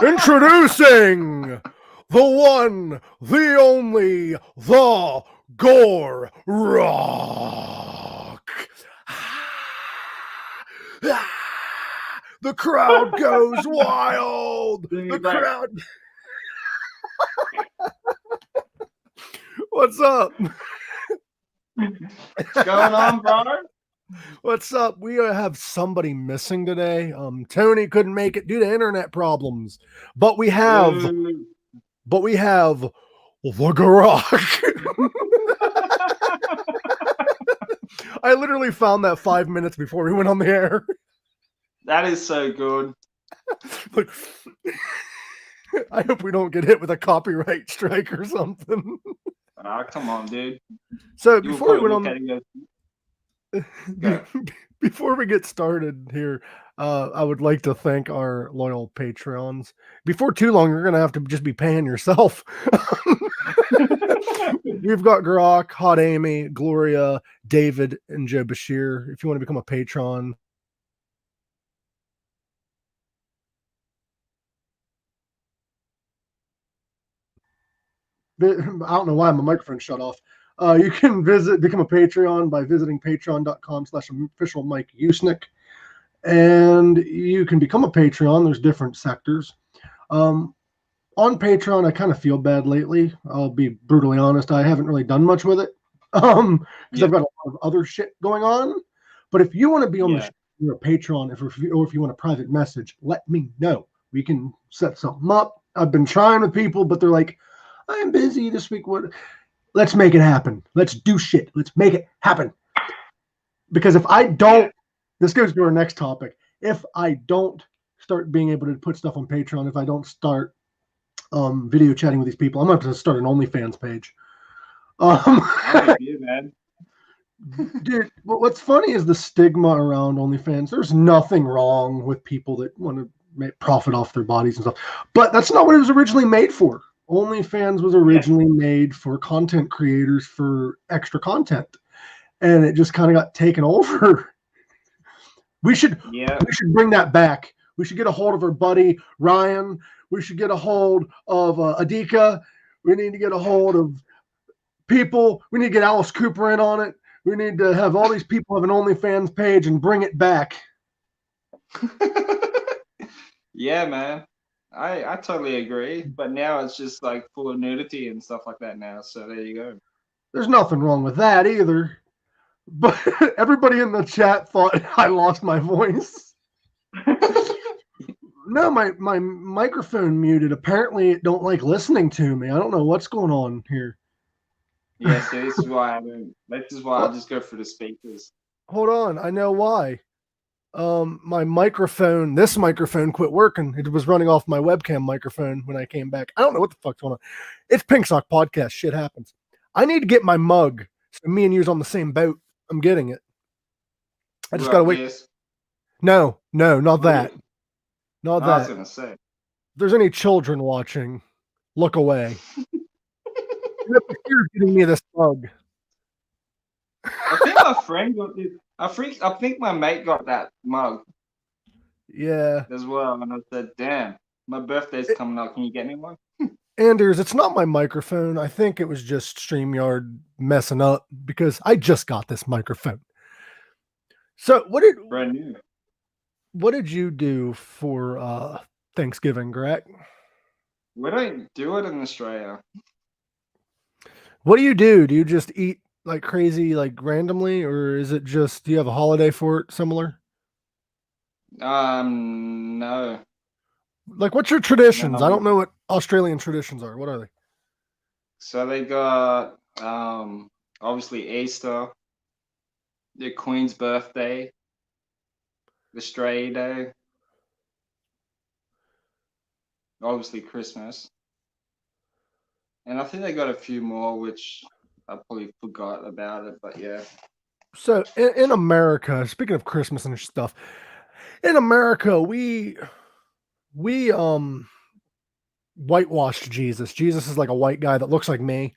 Introducing the one, the only, the Gorak. The crowd goes wild. The crowd. What's up? What's going on, brother? What's up? We have somebody missing today. Tony couldn't make it due to internet problems, but we have the Gorak. I literally found that 5 minutes before we went on the air. That is so good. Look, I hope we don't get hit with a copyright strike or something. Oh, come on, dude. So before we went on. Before we get started here, I would like to thank our loyal patrons. Before too long, you're going to have to just be paying yourself. We've got Gorak, Hot Amy, Gloria, David, and Joe Bashir. If you want to become a patron, I don't know why my microphone shut off. You can become a Patreon by visiting patreon.com/official Mike Usnick. And you can become a Patreon. There's different sectors. On Patreon, I kind of feel bad lately. I'll be brutally honest. I haven't really done much with it because I've got a lot of other shit going on. But if you want to be on the show, you're a patron, or if you want a private message, let me know. We can set something up. I've been trying with people, but they're like, I'm busy this week. What? Let's make it happen. Let's do shit. Let's make it happen. Because if I don't, this goes to our next topic. If I don't start being able to put stuff on Patreon, if I don't start video chatting with these people, I'm going to have to start an OnlyFans page. Man. Dude, what's funny is the stigma around OnlyFans. There's nothing wrong with people that want to make profit off their bodies and stuff. But that's not what it was originally made for. OnlyFans was originally made for content creators for extra content, and it just kind of got taken over. We should bring that back. We should get a hold of our buddy Ryan. We should get a hold of Adika. We need to get a hold of people. We need to get Alice Cooper in on it. We need to have all these people have an OnlyFans page and bring it back. Yeah, man. I totally agree, but now it's just like full of nudity and stuff like that now. So there you go. There's nothing wrong with that either. But everybody in the chat thought I lost my voice. No, my microphone muted. Apparently, it don't like listening to me. I don't know what's going on here. Yeah, so this is why I just go for the speakers. Hold on, I know why. My microphone, this microphone quit working. It was running off my webcam microphone when I came back. I don't know what the fuck's going on. It's Pink Sock Podcast. Shit happens. I need to get my mug. So me and you's on the same boat. I'm getting it. I just gotta wait. Yes. No, not that. Not that. I was gonna say. If there's any children watching, look away. You're getting me this mug. I think my friend got this. I think my mate got that mug. Yeah. As well, and I said, "Damn, my birthday's coming up. Can you get me one?" Anders, it's not my microphone. I think it was just StreamYard messing up because I just got this microphone. So brand new. what did you do for Thanksgiving, Greg? We don't do it in Australia. What do you do? Do you just eat like crazy, like randomly, or is it just do you have a holiday for it similar? No, Like, what's your traditions? I no. don't know what Australian traditions are. What are they? So they got obviously Easter, the Queen's birthday, the Stray Day, obviously Christmas, and I think they got a few more which I probably forgot about it. But yeah, So in America, speaking of Christmas and stuff, in America, we whitewashed Jesus. Jesus is like a white guy that looks like me.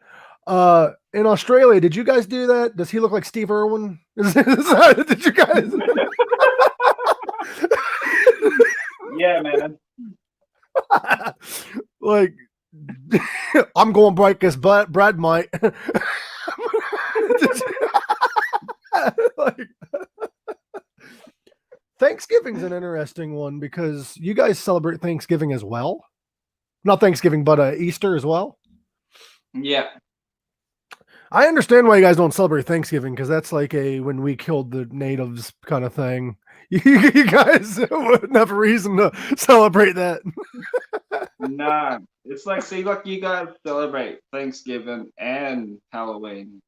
In Australia, did you guys do that? Does he look like Steve Irwin? Did you guys? yeah, man. Like, I'm going to break this bread, mate. Like, Thanksgiving's an interesting one because you guys celebrate Thanksgiving as well. Not Thanksgiving, but Easter as well. Yeah. I understand why you guys don't celebrate Thanksgiving because that's like a when we killed the natives kind of thing. You guys wouldn't have a reason to celebrate that. Nah, it's like see, like you guys celebrate Thanksgiving and Halloween.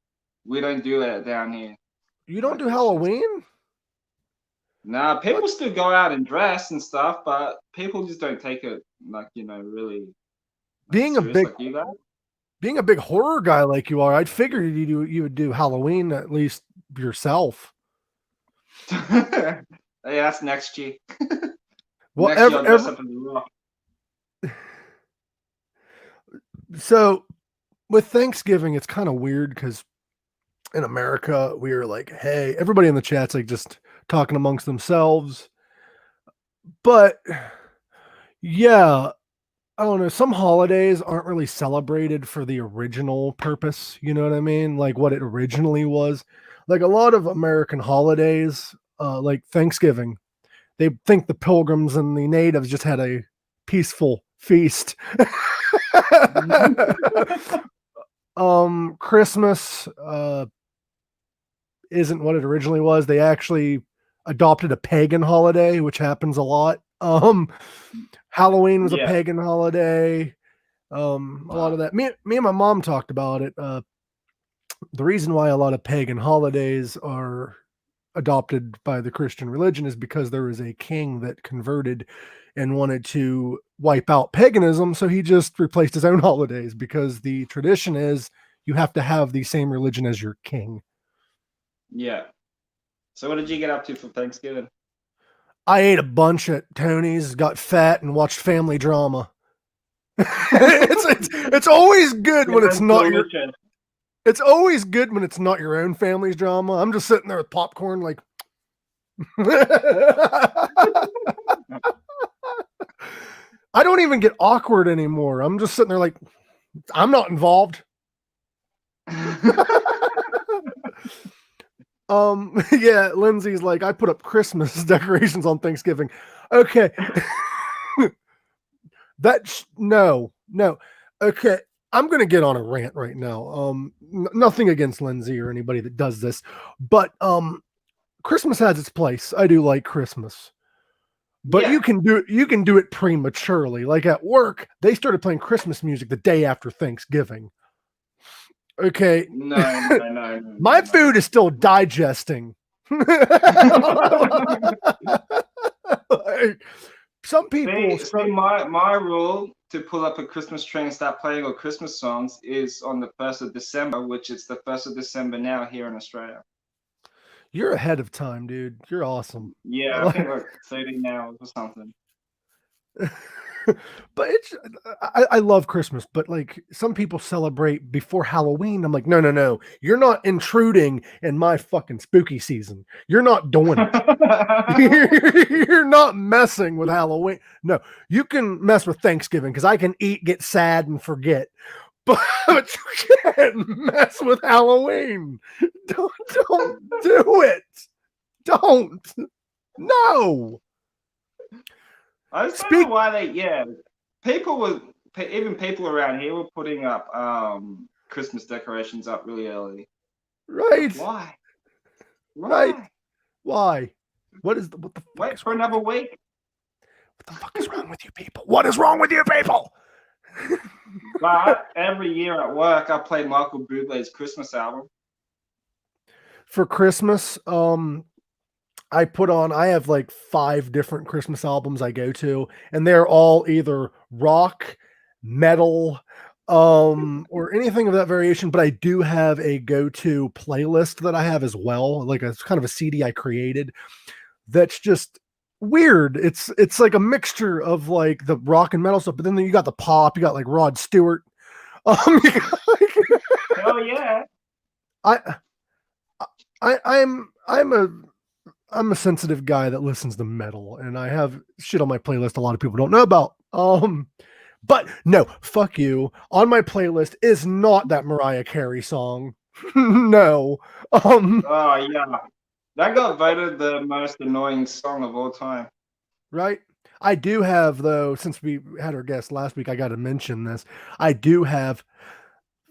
We don't do that down here. You don't Like, do it's Halloween? Nah, people What? still go out and dress and stuff, but people just don't take it like really Being a serious big like you guys. being a big horror guy like you are, I'd figure you would do Halloween at least yourself. Yeah, that's next year. Well, Next year I'll dress up as a rock. so with Thanksgiving, it's kind of weird because in America, we are like, hey, everybody in the chat's like just talking amongst themselves. But yeah, I don't know. Some holidays aren't really celebrated for the original purpose. You know what I mean? Like what it originally was. Like a lot of American holidays, like Thanksgiving, they think the pilgrims and the natives just had a peaceful feast. Christmas isn't what it originally was. They actually adopted a pagan holiday, which happens a lot. Halloween was a Yeah. pagan holiday. A lot of that. Me and my mom talked about it. The reason why a lot of pagan holidays are adopted by the Christian religion is because there was a king that converted and wanted to wipe out paganism, so he just replaced his own holidays because the tradition is you have to have the same religion as your king. Yeah. So what did you get up to for Thanksgiving? I ate a bunch at Tony's, got fat, and watched family drama. It's always good when it's not your. It's always good when it's not your own family's drama. I'm just sitting there with popcorn, like. I don't even get awkward anymore. I'm just sitting there like, I'm not involved. Yeah, Lindsay's like, I put up Christmas decorations on Thanksgiving. Okay. No. Okay. I'm going to get on a rant right now. Nothing against Lindsay or anybody that does this, but Christmas has its place. I do like Christmas. But yeah. you can do it prematurely. Like at work, they started playing Christmas music the day after Thanksgiving. Okay. No. My food is still digesting. Like, some people see my rule to pull up a Christmas tree and start playing all Christmas songs is on the 1st of December, which it's the 1st of December now here in Australia. You're ahead of time, dude. You're awesome. Yeah, I think like 13 hours or something. But I love Christmas, but like some people celebrate before Halloween. I'm like, no. You're not intruding in my fucking spooky season. You're not doing it. You're not messing with Halloween. No, you can mess with Thanksgiving because I can eat, get sad, and forget. But you can't mess with Halloween. Don't do it. Don't. No. I just don't know why even people around here were putting up Christmas decorations up really early. Right. Why? Right. Why? What the fuck? Wait for another week. What the fuck is wrong with you people? What is wrong with you people? But every year at work, I play Michael Bublé's Christmas album. For Christmas, I have like 5 different Christmas albums I go to, and they're all either rock, metal, or anything of that variation. But I do have a go-to playlist that I have as well, like it's kind of a CD I created that's just weird. It's like a mixture of like the rock and metal stuff, but then you got the pop, you got like Rod Stewart. Hell yeah. I'm a sensitive guy that listens to metal, and I have shit on my playlist a lot of people don't know about. But no, fuck you. On my playlist is not that Mariah Carey song. No. Oh yeah. That got voted the most annoying song of all time. Right? I do have, though, since we had our guest last week, I got to mention this. I do have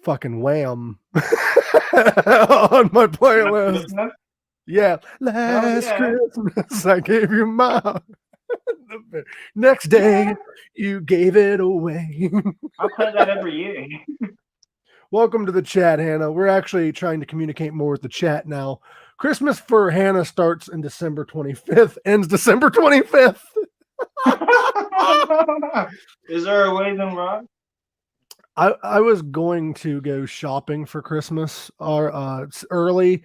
fucking Wham on my playlist. Yeah. Last Christmas, I gave you my. Next day, you gave it away. I play that every year. Welcome to the chat, Hannah. We're actually trying to communicate more with the chat now. Christmas for Hannah starts in December 25th, ends December 25th. Is there a way then, Rod? I was going to go shopping for Christmas early,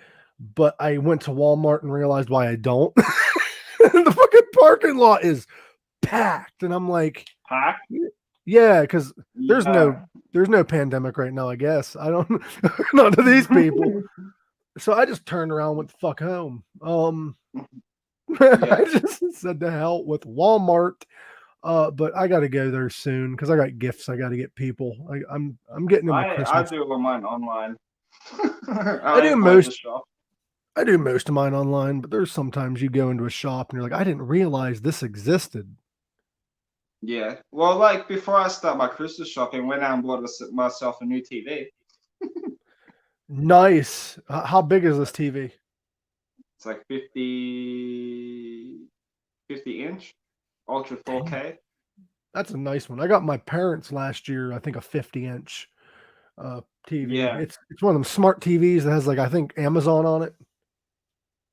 but I went to Walmart and realized why I don't. The fucking parking lot is packed, and I'm like, packed? Yeah, because there's no pandemic right now. I guess I don't not to these people. So I just turned around and went the fuck home. I just said to hell with Walmart. But I got to go there soon because I got gifts I got to get people. I'm getting them Christmas. I do mine online. I do most of mine online, but there's sometimes you go into a shop and you're like, I didn't realize this existed. Yeah. Well, like before I start my Christmas shopping, went out and bought myself a new TV. Nice. How big is this TV? It's like 50 inch, ultra 4K. That's a nice one. I got my parents last year, I think a 50-inch TV. Yeah. It's one of them smart TVs that has like, I think, Amazon on it.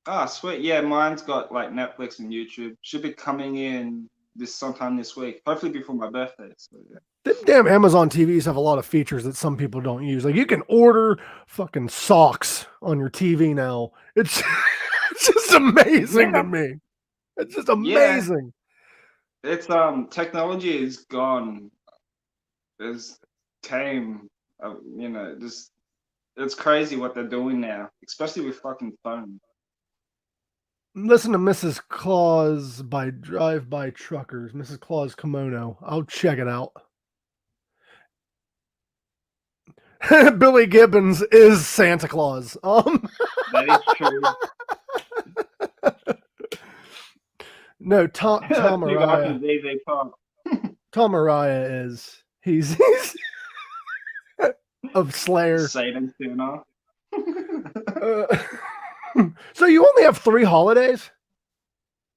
Ah, sweet. Yeah, mine's got like Netflix and YouTube. Should be coming in sometime this week, hopefully before my birthday. So yeah. The damn Amazon TVs have a lot of features that some people don't use. Like you can order fucking socks on your TV now. It's just amazing to me. It's just amazing. Yeah. It's technology is gone. It's it's crazy what they're doing now, especially with fucking phones. Listen to Mrs. Claus by Drive-By Truckers. Mrs. Claus Kimono. I'll check it out. Billy Gibbons is Santa Claus. That is true. No, Tom Araya. Tom Araya is he's of Slayer. Satan tuna. So you only have 3 holidays?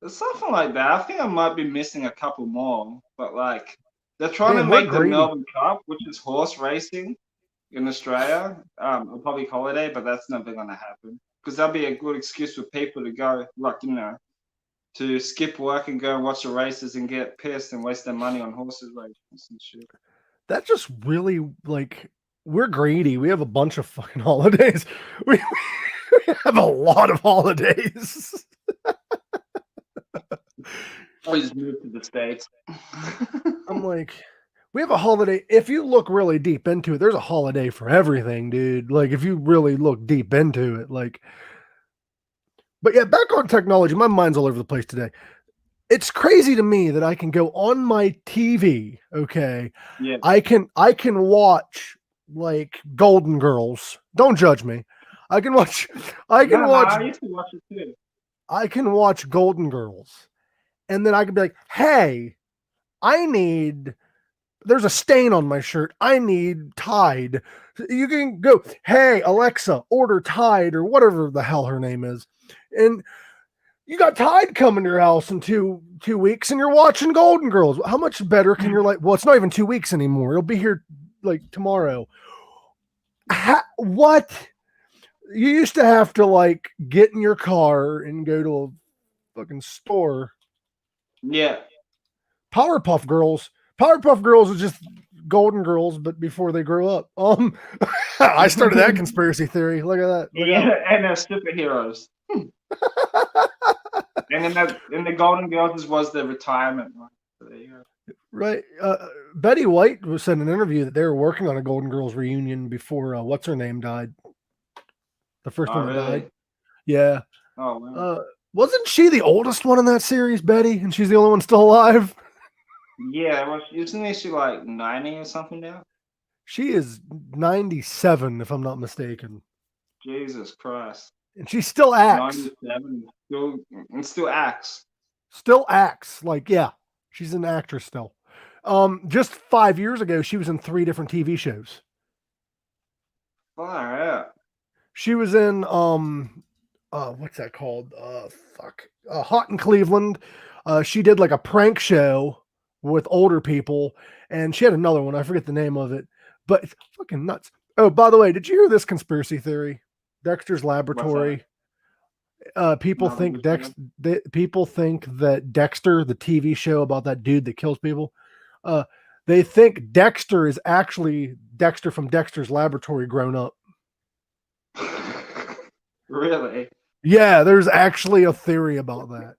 Something like that. I think I might be missing a couple more, but like they're trying to make the Melbourne Cup, which is horse racing in Australia, a public holiday, but that's never going to happen because that'd be a good excuse for people to go, like, to skip work and go and watch the races and get pissed and waste their money on horses races and shit. That just really, like, we're greedy. We have a bunch of fucking holidays. We have a lot of holidays. Always move to the States. I'm like, we have a holiday. If you look really deep into it, there's a holiday for everything, dude. Like, if you really look deep into it, like, but yeah, back on technology, my mind's all over the place today. It's crazy to me that I can go on my TV. Okay. Yeah. I can watch like Golden Girls. Don't judge me. I can watch. I used to watch it too. I can watch Golden Girls, and then I can be like, hey, there's a stain on my shirt. I need Tide. You can go, hey, Alexa, order Tide or whatever the hell her name is. And you got Tide coming to your house in two weeks and you're watching Golden Girls. How much better can your life? Well, it's not even 2 weeks anymore. It'll be here like tomorrow. What? You used to have to like get in your car and go to a fucking store. Yeah. Powerpuff Girls is just Golden Girls, but before they grow up. I started that conspiracy theory. Look at that. And they're superheroes. And in the Golden Girls was the retirement one. So there you go. Right. Betty White said in an interview that they were working on a Golden Girls reunion before what's her name died. The first one that died. Yeah. Oh wow. Wasn't she the oldest one in that series, Betty? And she's the only one still alive? Yeah, well, isn't she like 90 or something now? She is 97, if I'm not mistaken. Jesus Christ. And she still acts. 97. Still acts. Still acts. Like, yeah, she's an actress still. Just 5 years ago, she was in 3 different TV shows. Far out. She was in, what's that called? Hot in Cleveland. She did like a prank show with older people, and she had another one. I forget the name of it, but it's fucking nuts. Oh, by the way, did you hear this conspiracy theory? Dexter's Laboratory. People think that Dexter, the TV show about that dude that kills people, they think Dexter is actually Dexter from Dexter's Laboratory grown up. Really? Yeah, there's actually a theory about that.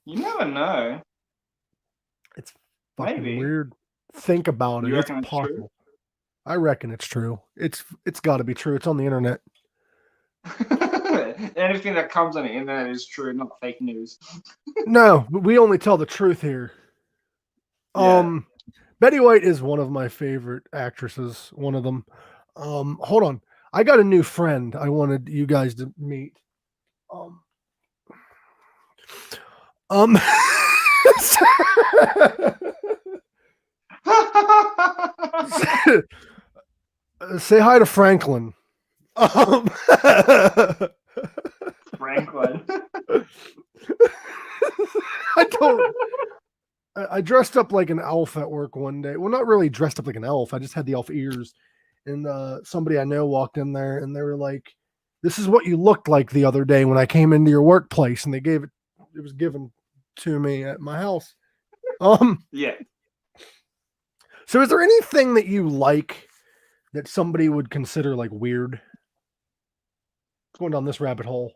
You never know. It's fucking weird. Think about it. It's possible. I reckon it's true. It's got to be true. It's on the internet. Anything that comes on the internet is true, not fake news. No, we only tell the truth here. Yeah. Betty White is one of my favorite actresses. One of them. Hold on. I got a new friend I wanted you guys to meet. Say hi to Franklin. Franklin. I dressed up like an elf at work one day. Well, not really dressed up like an elf. I just had the elf ears. And somebody I know walked in there and they were like, this is what you looked like the other day when I came into your workplace. And they it was given to me at my house. Yeah. So is there anything that you like that somebody would consider like weird? Going down this rabbit hole.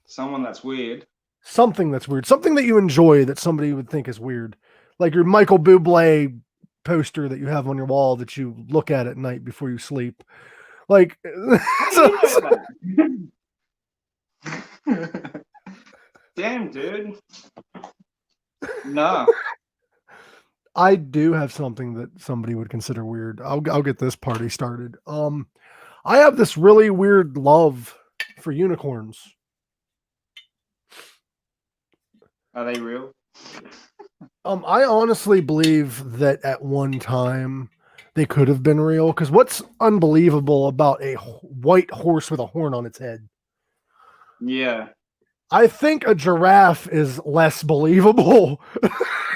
Someone that's weird. Something that's weird. Something that you enjoy that somebody would think is weird. Like your Michael Bublé poster that you have on your wall that you look at night before you sleep. Like, damn, dude. No. I do have something that somebody would consider weird. I'll get this party started. I have this really weird love for unicorns. Are they real? I honestly believe that at one time they could have been real. Because what's unbelievable about a white horse with a horn on its head? Yeah. I think a giraffe is less believable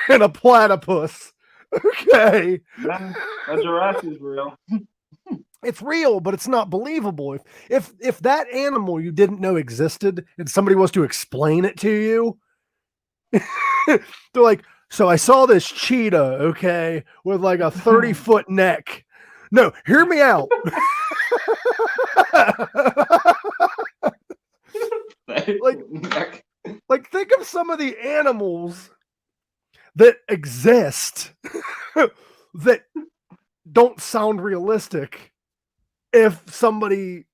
than a platypus. Okay. Yeah, a giraffe is real. It's real, but it's not believable. If that animal you didn't know existed and somebody was to explain it to you, they're like, so I saw this cheetah, okay, with like a 30-foot neck. No, hear me out. like think of some of the animals that exist that don't sound realistic. If somebody,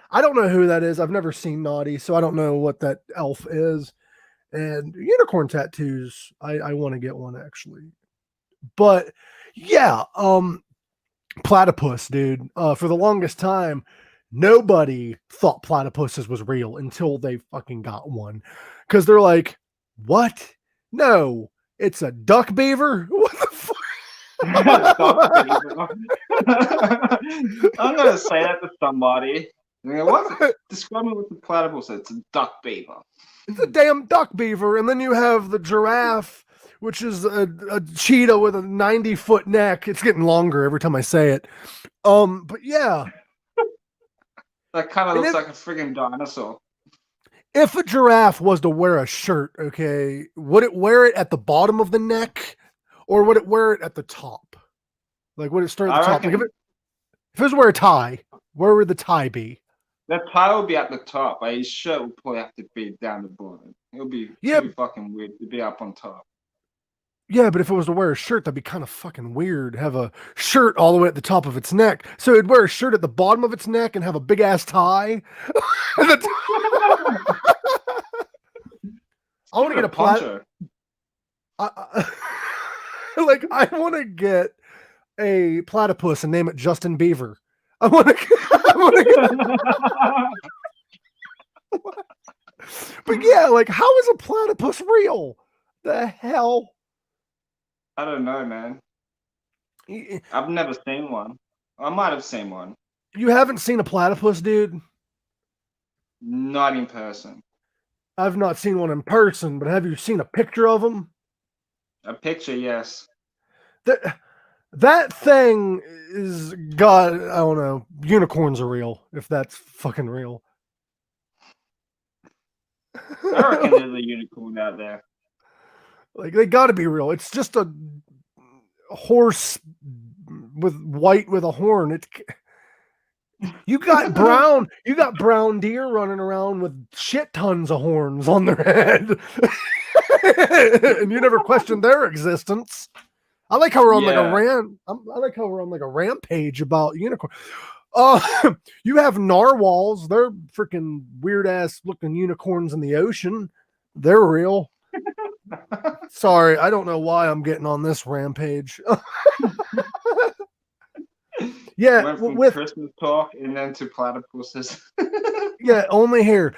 I don't know who that is. I've never seen Naughty, so I don't know what that elf is. And unicorn tattoos, I want to get one actually. But yeah, platypus, dude. For the longest time, Nobody thought platypuses was real until they fucking got one. Because they're like, what? No, it's a duck beaver? What the fuck? Duck beaver. I'm gonna say that to somebody. What? Describe me with the platypus. It's a duck beaver. It's a damn duck beaver. And then you have the giraffe, which is a cheetah with a 90-foot neck. It's getting longer every time I say it. But yeah. That kind of looks like a friggin' dinosaur. If a giraffe was to wear a shirt, okay, would it wear it at the bottom of the neck, or would it wear it at the top? Like, would it start at the top? Like if it was to wear a tie, where would the tie be? The tie would be at the top, but his shirt would probably have to be down the bottom. It would be pretty fucking weird to be up on top. Yeah, but if it was to wear a shirt, that'd be kind of fucking weird. Have a shirt all the way at the top of its neck. So it'd wear a shirt at the bottom of its neck and have a big ass tie. I want to get a puncher. Like, I want to get a platypus and name it Justin Bieber. I want to. But yeah, like, how is a platypus real? The hell? I don't know, man. I've never seen one. I might have seen one. You haven't seen a platypus, dude? Not in person. I've not seen one in person, but have you seen a picture of them? A picture, yes. That thing is, God, I don't know. Unicorns are real, if that's fucking real. I reckon there's a unicorn out there. Like, they gotta be real. It's just a horse with a horn. You got brown deer running around with shit tons of horns on their head. And you never questioned their existence. I like how we're on I like how we're on like a rampage about unicorn. You have narwhals. They're freaking weird ass looking unicorns in the ocean. They're real. Sorry, I don't know why I'm getting on this rampage. Yeah, went from Christmas talk and then to platypuses. Yeah, only here.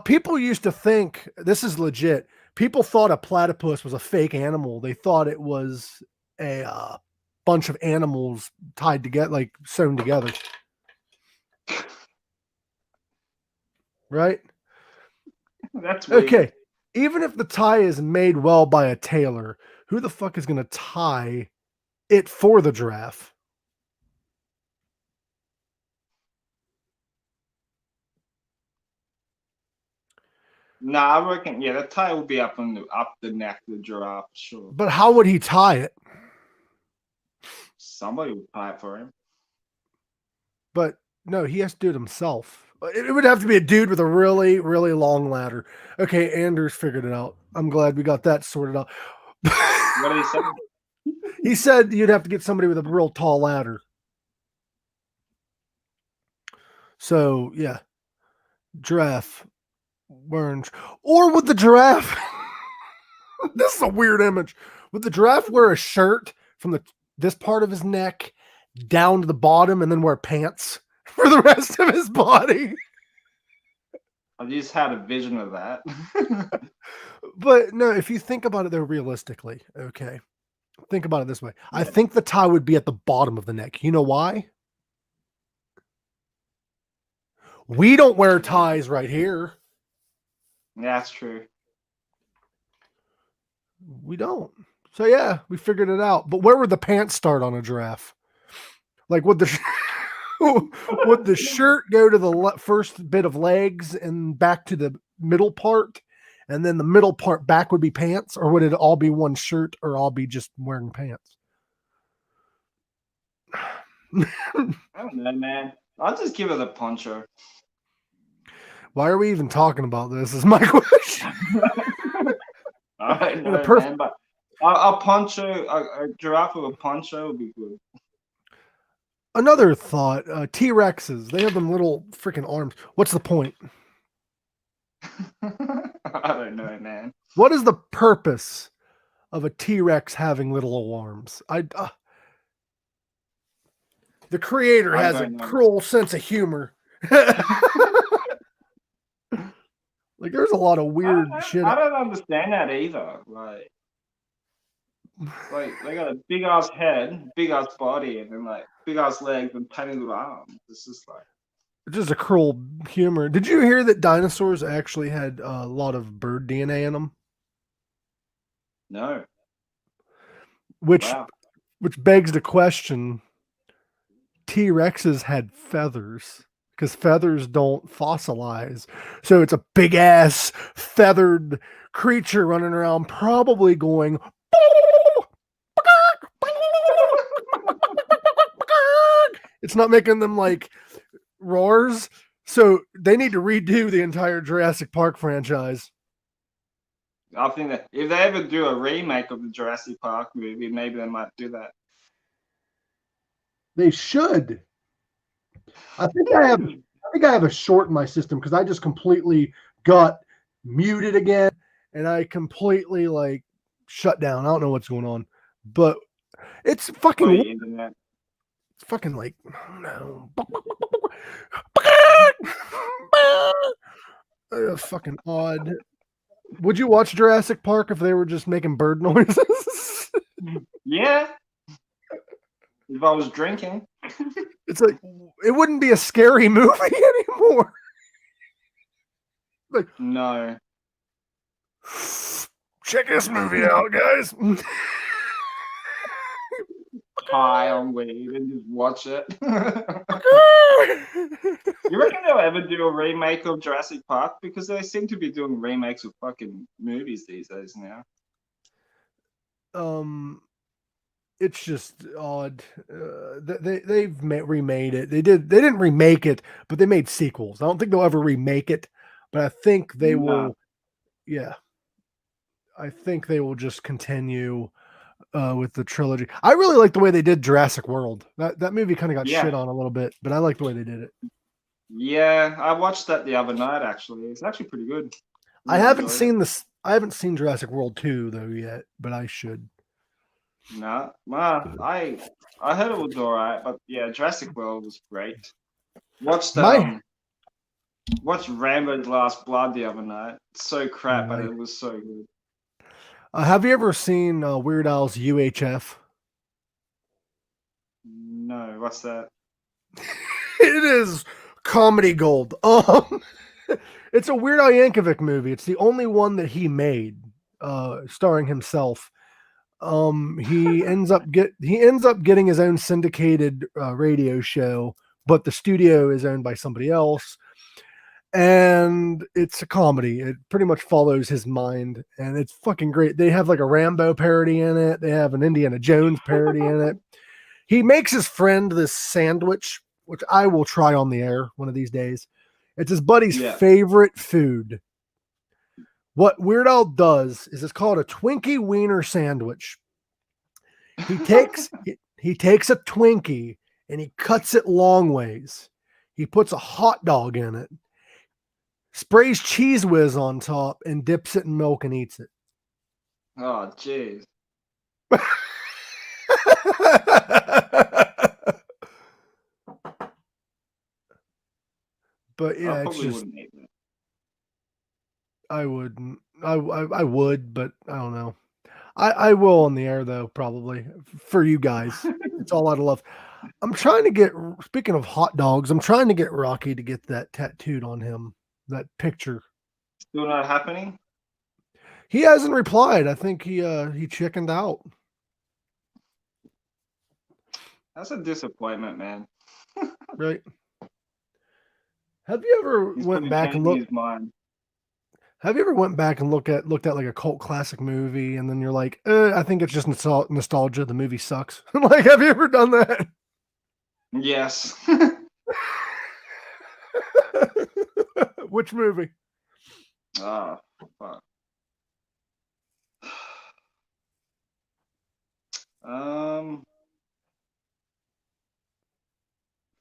People used to think, this is legit, people thought a platypus was a fake animal. They thought it was a bunch of animals tied together, like sewn together. Right? That's weird. Okay. Even if the tie is made well by a tailor, who the fuck is going to tie it for the giraffe? Nah, I reckon, the tie will be up the neck of the giraffe, sure. But how would he tie it? Somebody would tie it for him. But no, he has to do it himself. It would have to be a dude with a really, really long ladder. Okay, Anders figured it out. I'm glad we got that sorted out. What did he say? He said you'd have to get somebody with a real tall ladder. So, yeah. Giraffe. Or would the giraffe... This is a weird image. Would the giraffe wear a shirt from this part of his neck down to the bottom and then wear pants for the rest of his body? I just had a vision of that. But no, if you think about it though realistically, okay. Think about it this way. Yeah. I think the tie would be at the bottom of the neck. You know why? We don't wear ties right here. Yeah, that's true. We don't. So yeah, we figured it out. But where would the pants start on a giraffe? Like, would the shirt go to the first bit of legs and back to the middle part, and then the middle part back would be pants, or would it all be one shirt, or all be just wearing pants? I don't know, man. I'll just give it a puncher. Why are we even talking about this? Is my question. I don't know, man, but a poncho, a giraffe with a poncho would be good. Another thought, T-Rexes, they have them little freaking arms. What's the point? I don't know, man. What is the purpose of a T-Rex having little arms? The creator has a cruel sense of humor. Like, there's a lot of weird shit. I don't understand that either. Like they got a big ass head, big ass body, and then like big ass legs and tiny little arms. It's just like It's just a cruel humor. Did you hear that dinosaurs actually had a lot of bird DNA in them? no, Which wow. which begs the question: T Rexes had feathers because feathers don't fossilize. So it's a big ass feathered creature running around, probably going. It's not making them like roars. So they need to redo the entire Jurassic Park franchise. I think that if they ever do a remake of the Jurassic Park movie, maybe they might do that. They should. I think I have a short in my system because I just completely got muted again and I completely like shut down. I don't know what's going on, but it's fucking. Probably internet. It's fucking like no. Fucking odd. Would you watch Jurassic Park if they were just making bird noises? Yeah. If I was drinking. It's like it wouldn't be a scary movie anymore. Like no. Check this movie out, guys. High on weed and just watch it. You reckon they'll ever do a remake of Jurassic Park? Because they seem to be doing remakes of fucking movies these days now. It's just odd. They've remade it. They didn't remake it, but they made sequels. I don't think they'll ever remake it, but I think they will. Yeah, I think they will just continue with the trilogy. I really like the way they did Jurassic World. That movie kind of got shit on a little bit, but I like the way they did it. Yeah, I watched that the other night. Actually, it's actually pretty good. I haven't seen this. I haven't seen Jurassic World 2 though yet, but I should. Nah, I heard it was alright, but yeah, Jurassic World was great. Watched Rambo's Last Blood the other night. It's so crap, but it was so good. Have you ever seen Weird Al's UHF? No, what's that? It is comedy gold. It's a Weird Al Yankovic movie. It's the only one that he made, starring himself. He ends up getting his own syndicated radio show, but the studio is owned by somebody else. And it's a comedy. It pretty much follows his mind, and it's fucking great. They have like a Rambo parody in it. They have an Indiana Jones parody in it. He makes his friend this sandwich, which I will try on the air one of these days. It's his buddy's favorite food. What Weird Al does is it's called a Twinkie Wiener sandwich. He takes a Twinkie and he cuts it long ways. He puts a hot dog in it, sprays Cheese Whiz on top, and dips it in milk and eats it. Oh, jeez. But yeah, it's just. I wouldn't. I would, but I don't know. I will on the air though, probably for you guys. It's all out of love. I'm trying to get. Speaking of hot dogs, I'm trying to get Rocky to get that tattooed on him. That picture. Still not happening? He hasn't replied. I think he chickened out. That's a disappointment, man. Right. Have you ever went back and looked? Have you ever went back and looked at like a cult classic movie, and then you're like, I think it's just nostalgia. The movie sucks. Like, have you ever done that? Yes. Which movie? Oh, fuck. I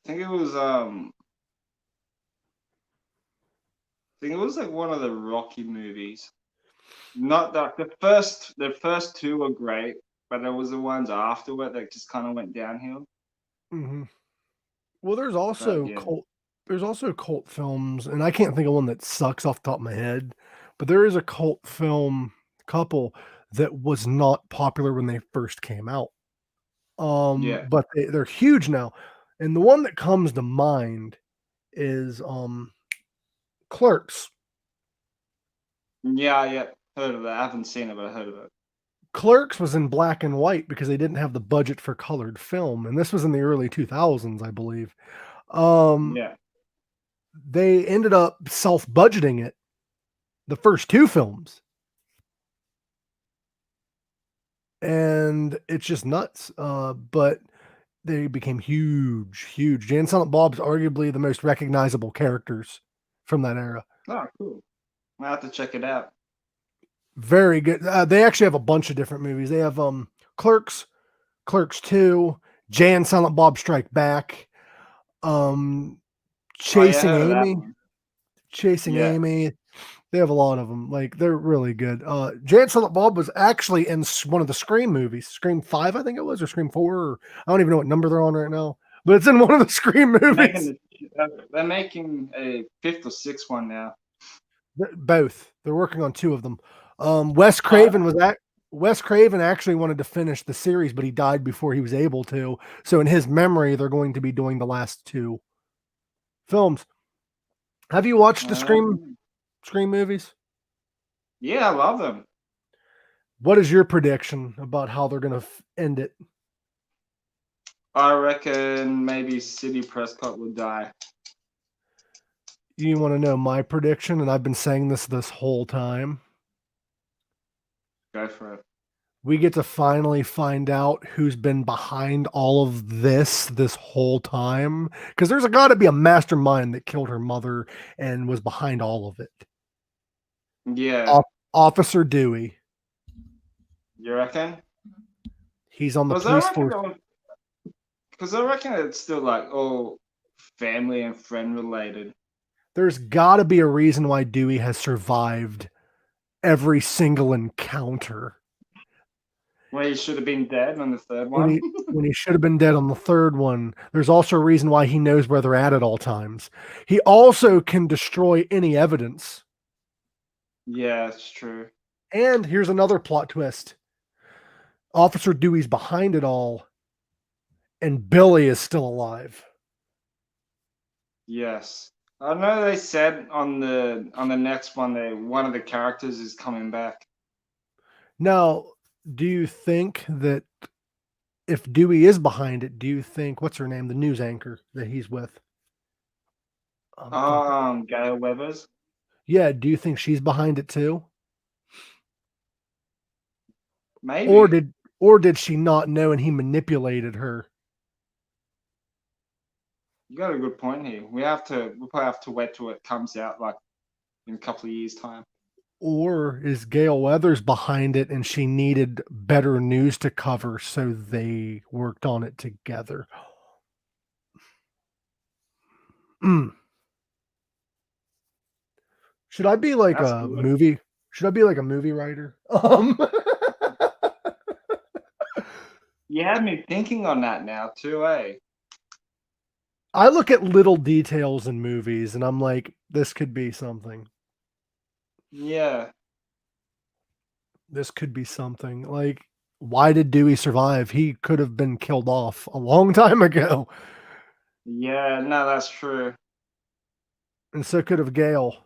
think it was like one of the Rocky movies. Not that the first two were great, but there was the ones afterward that just kind of went downhill. Mm-hmm. Well, there's also there's also cult films, and I can't think of one that sucks off the top of my head, but there is a cult film couple that was not popular when they first came out. Yeah. But they're huge now. And the one that comes to mind is Clerks. Yeah. Heard of it. I haven't seen it, but I heard of it. Clerks was in black and white because they didn't have the budget for colored film, and this was in the early 2000s, I believe. Yeah. They ended up self-budgeting it, the first two films, and it's just nuts. But they became huge, huge. Jay and Silent Bob's arguably the most recognizable characters from that era. Oh, cool. I have to check it out. Very good. They actually have a bunch of different movies. They have Clerks, Clerks 2, Jay and Silent Bob Strike Back, Chasing Amy. Chasing Amy. They have a lot of them. Like, they're really good. Jay and Silent Bob was actually in one of the Scream movies. Scream 5, I think it was, or Scream 4. Or, I don't even know what number they're on right now. But it's in one of the Scream movies. They're making a 5th or 6th one now. Both. They're working on 2 of them. Wes Craven Wes Craven actually wanted to finish the series, but he died before he was able to. So in his memory, they're going to be doing the last 2 films. Have you watched the Scream movies? Yeah, I love them. What is your prediction about how they're going to end it? I reckon maybe Sidney Prescott will die. You want to know my prediction? And I've been saying this whole time. Go for it. We get to finally find out who's been behind all of this whole time. Because there's got to be a mastermind that killed her mother and was behind all of it. Yeah. Officer Dewey. You reckon? He's on the police force. Because I reckon it's still like all family and friend related. There's got to be a reason why Dewey has survived every single encounter. When he should have been dead on the third one. When he should have been dead on the third one. There's also a reason why he knows where they're at all times. He also can destroy any evidence. Yeah, it's true. And here's another plot twist. Officer Dewey's behind it all, and Billy is still alive. Yes. I know they said on the next one one of the characters is coming back. Now, do you think that if Dewey is behind it, do you think, what's her name, the news anchor that he's with? Gail Weathers. Yeah, do you think she's behind it too? Maybe. Or did she not know and he manipulated her? You got a good point here. We'll probably have to wait till it comes out like in a couple of years' time. Or is Gail Weathers behind it and she needed better news to cover, so they worked on it together? Should I be like a movie? Should I be like a movie writer? You had me thinking on that now too, eh? I look at little details in movies and I'm like, this could be something. Yeah. This could be something. Like, why did Dewey survive? He could have been killed off a long time ago. Yeah, no, that's true. And so could have Gail.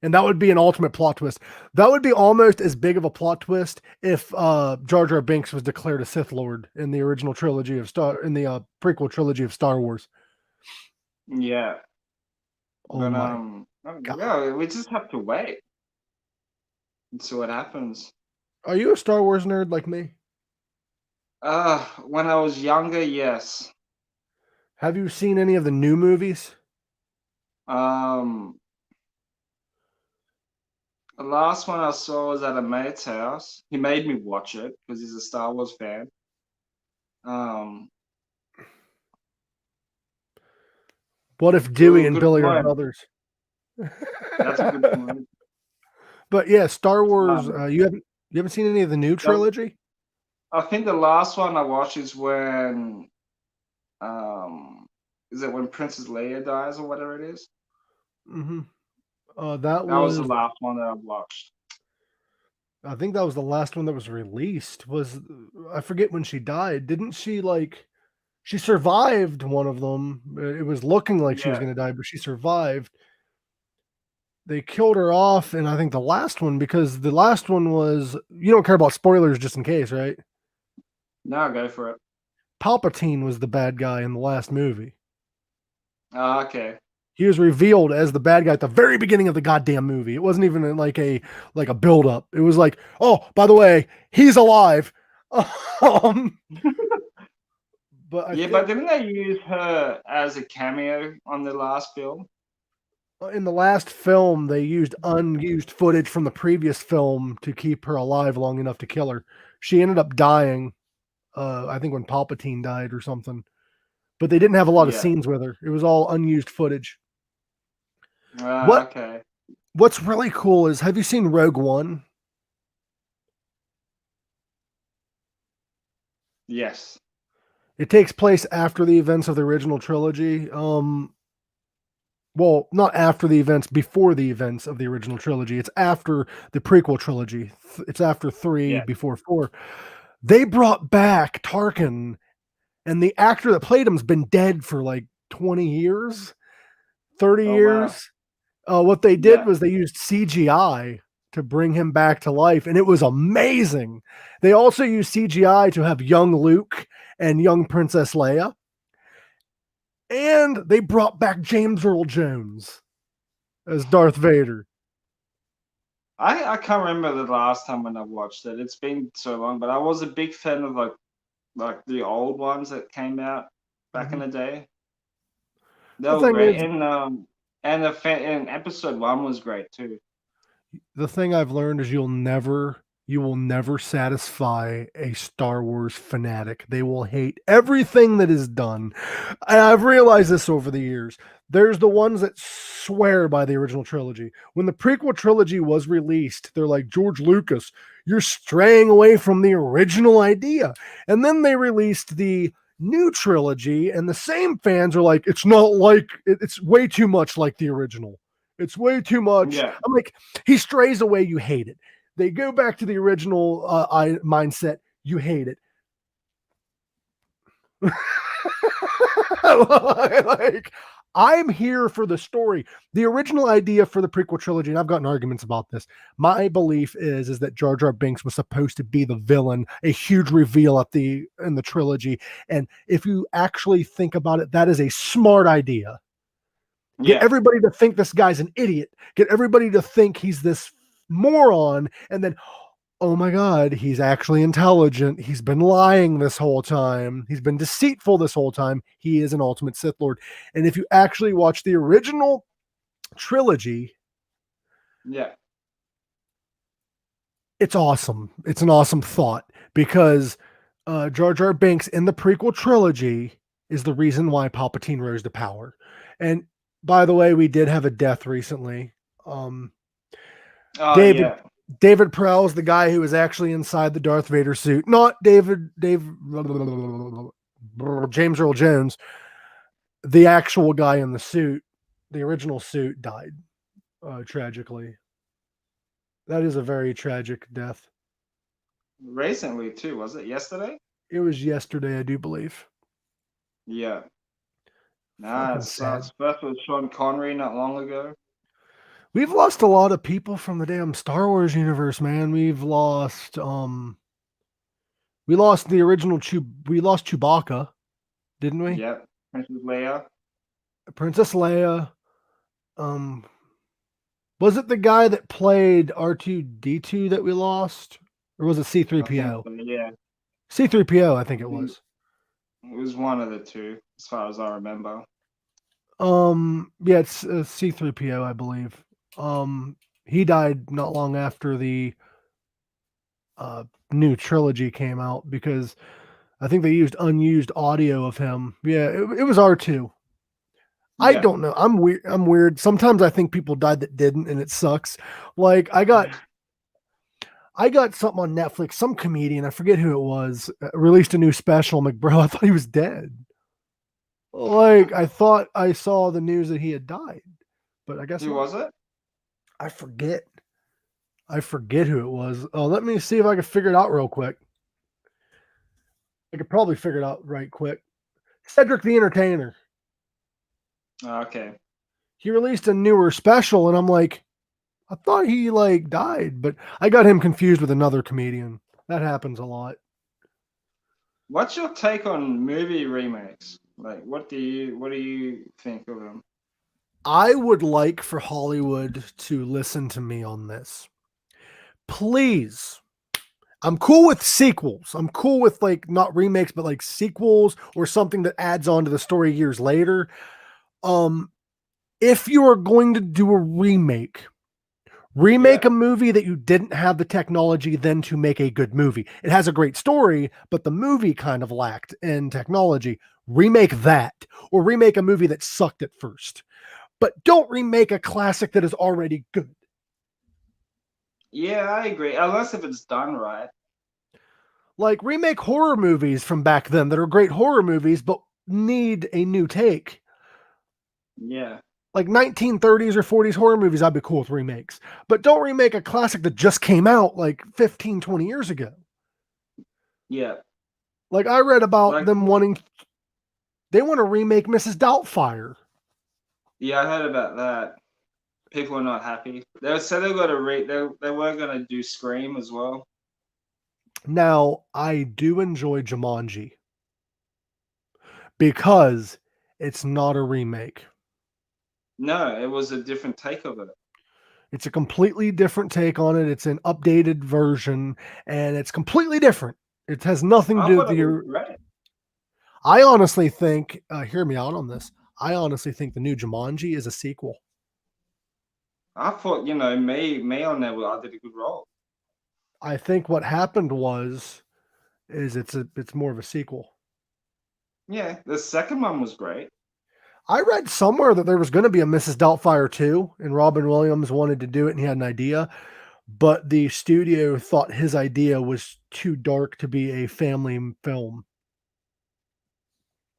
And that would be an ultimate plot twist. That would be almost as big of a plot twist if Jar Jar Binks was declared a Sith Lord in the original trilogy of prequel trilogy of Star Wars. Yeah. Oh but yeah, we just have to wait and see what happens. Are you a Star Wars nerd like me? When I was younger, yes. Have you seen any of the new movies? The last one I saw was at a mate's house. He made me watch it because he's a Star Wars fan. What if Dewey and Billy are brothers? That's a good point. But yeah, Star Wars. You haven't seen any of the new trilogy? I think the last one I watched is when Is it when Princess Leia dies or whatever it is? Mm-hmm. That was the last one that I've watched. I think that was the last one that was released. I forget when she died. Didn't she she survived one of them? It was looking like she was going to die, but she survived. They killed her off, and I think the last one, because the last one was, you don't care about spoilers just in case, right? No, go for it. Palpatine was the bad guy in the last movie. Okay. He was revealed as the bad guy at the very beginning of the goddamn movie. It wasn't even like a build up. It was like, oh, by the way, he's alive. But didn't they use her as a cameo on the last film? In the last film, they used unused footage from the previous film to keep her alive long enough to kill her. She ended up dying, I think when Palpatine died or something. But they didn't have a lot of scenes with her. It was all unused footage. Okay. What's really cool is, have you seen Rogue One? Yes. It takes place after the events of the original trilogy. Well, not after the events, before the events of the original trilogy. It's after the prequel trilogy. It's after 3, before 4. They brought back Tarkin, and the actor that played him's been dead for like 20 years, 30 years. Wow. What they did was they used CGI to bring him back to life, and it was amazing. They also used CGI to have young Luke and young Princess Leia. And they brought back James Earl Jones as Darth Vader. I can't remember the last time when I watched it. It's been so long, but I was a big fan of like the old ones that came out back in the day. They were great, and episode 1 was great too. The thing I've learned is you will never satisfy a Star Wars fanatic. They will hate everything that is done. And I've realized this over the years. There's the ones that swear by the original trilogy. When the prequel trilogy was released, they're like, George Lucas, you're straying away from the original idea. And then they released the new trilogy, and the same fans are like, it's not like, it's way too much like the original. It's way too much. Yeah. I'm like, he strays away, you hate it. They go back to the original mindset, you hate it. Like, I'm here for the story. The original idea for the prequel trilogy, and I've gotten arguments about this. My belief is that Jar Jar Binks was supposed to be the villain, a huge reveal in the trilogy. And if you actually think about it, that is a smart idea. Get everybody to think this guy's an idiot. Get everybody to think he's this moron. And then, oh my God, he's actually intelligent. He's been lying this whole time. He's been deceitful this whole time. He is an ultimate Sith Lord. And if you actually watch the original trilogy, it's awesome. It's an awesome thought, because Jar Jar Binks in the prequel trilogy is the reason why Palpatine rose to power. And by the way, we did have a death recently. David Prowse, the guy who was actually inside the Darth Vader suit, not James Earl Jones, the actual guy in the suit, the original suit, died tragically. That is a very tragic death. Recently too, was it yesterday? It was yesterday, I do believe. Yeah. Nah, it sucks. First was Sean Connery not long ago. We've lost a lot of people from the damn Star Wars universe, man. We've lost we lost the original we lost Chewbacca, didn't we? Yep. Princess Leia. Was it the guy that played R2-D2 that we lost? Or was it C-3PO? Yeah. C-3PO, I think it was. It was one of the two, as far as I remember. Yeah, it's C-3PO, I believe. He died not long after the new trilogy came out, because I think they used unused audio of him. Yeah, it was R2. Yeah. I don't know. I'm weird. Sometimes I think people died that didn't, and it sucks. Like, I got something on Netflix, some comedian, I forget who it was, released a new special. I'm like, bro, I thought he was dead. Like, I thought I saw the news that he had died, but I guess Who not. was it? I forget. I forget who it was. Oh, let me see if I can figure it out real quick. I could probably figure it out right quick. Cedric the Entertainer. Okay. He released a newer special, and I'm like, I thought he like died, but I got him confused with another comedian. That happens a lot. What's your take on movie remakes? Like, what do you think of them? I would like for Hollywood to listen to me on this. Please. I'm cool with sequels. I'm cool with like not remakes, but like sequels or something that adds on to the story years later. Um, if you are going to do a remake Yeah. a movie that you didn't have the technology then to make a good movie. It has a great story, but the movie kind of lacked in technology. Remake that, or remake a movie that sucked at first. But don't remake a classic that is already good. Yeah, I agree. Unless if it's done right. Like remake horror movies from back then that are great horror movies, but need a new take. Yeah. Like 1930s or 40s horror movies, I'd be cool with remakes. But don't remake a classic that just came out like 15, 20 years ago. Yeah. Like I read about Like, them wanting, they want to remake Mrs. Doubtfire. yeah, I heard about that. People are not happy. They said they got to they were gonna do Scream as well. Now, I do enjoy Jumanji because it's not a remake. No, it was a different take of it. It's a completely different take on it. It's an updated version and it's completely different. It has nothing to I do thought with it was your. great. I honestly think, hear me out on this. I honestly think the new Jumanji is a sequel. I thought, me on there, I did a good role. I think what happened is it's more of a sequel. Yeah, the second one was great. I read somewhere that there was going to be a Mrs. Doubtfire 2, and Robin Williams wanted to do it and he had an idea, but the studio thought his idea was too dark to be a family film.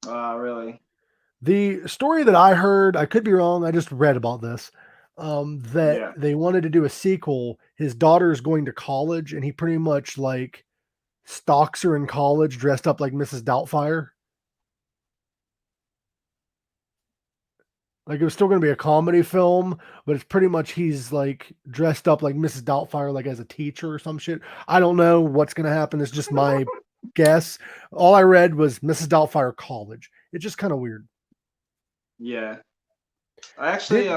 Really? The story that I heard, I could be wrong, I just read about this, that Yeah. they wanted to do a sequel. His daughter's going to college, and he pretty much like stalks her in college dressed up like Mrs. Doubtfire. Like it was still going to be a comedy film, but it's pretty much he's like dressed up like Mrs. Doubtfire, like as a teacher or some shit. I don't know what's going to happen. It's just my guess. All I read was Mrs. Doubtfire college. It's just kind of weird. Yeah. I actually Did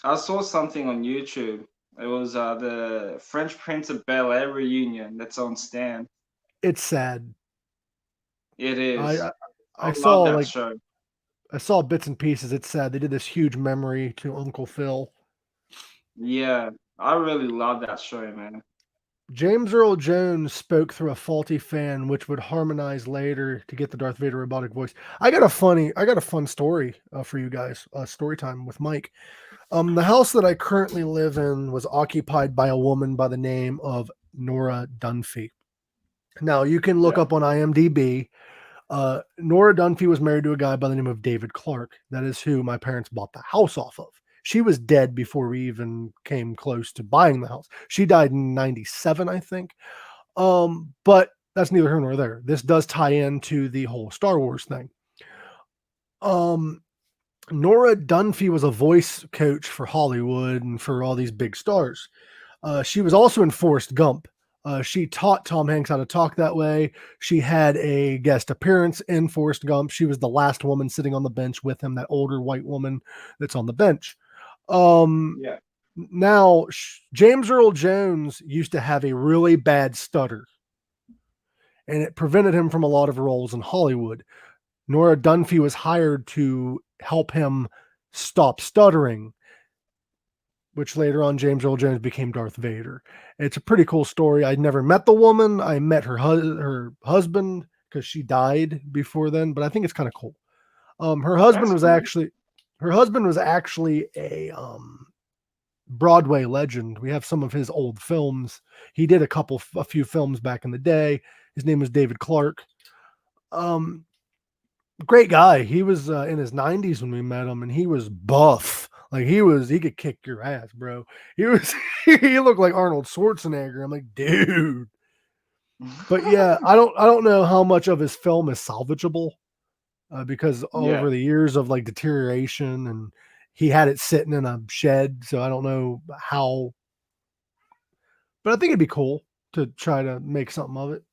I saw something on YouTube. It was the French Prince of Bel-Air reunion that's on Stan. it's sad. It I is. I, I I love saw that like show. I saw bits and pieces. It's sad. They did this huge memory to Uncle Phil. Yeah, I really love that show, man. James Earl Jones spoke through a faulty fan, which would harmonize later to get the Darth Vader robotic voice. I got a fun story for you guys. Story time with Mike. The house that I currently live in was occupied by a woman by the name of Nora Dunphy. Now you can look Yeah. up on IMDb. Nora Dunphy was married to a guy by the name of David Clark. That is who my parents bought the house off of. She was dead before we even came close to buying the house. She died in 97, I think. But that's neither here nor there. This does tie into the whole Star Wars thing. Nora Dunphy was a voice coach for Hollywood and for all these big stars. She was also in Forrest Gump. She taught Tom Hanks how to talk that way. She had a guest appearance in Forrest Gump. She was the last woman sitting on the bench with him, that older white woman that's on the bench. Yeah. Now, James Earl Jones used to have a really bad stutter, and it prevented him from a lot of roles in Hollywood. Nora Dunphy was hired to help him stop stuttering, which later on James Earl Jones became Darth Vader. It's a pretty cool story. I'd never met the woman. I met her husband because she died before then, but I think it's kind of cool. Her husband That's was cool. actually a Broadway legend. We have some of his old films. He did a few films back in the day. His name was David Clark. Great guy. He was in his 90s when we met him, and he was buff. Like he could kick your ass, bro. He was he looked like Arnold Schwarzenegger. I'm like, dude. But yeah, I don't know how much of his film is salvageable because Yeah, over the years of like deterioration, and he had it sitting in a shed, so I don't know how. But I think it'd be cool to try to make something of it.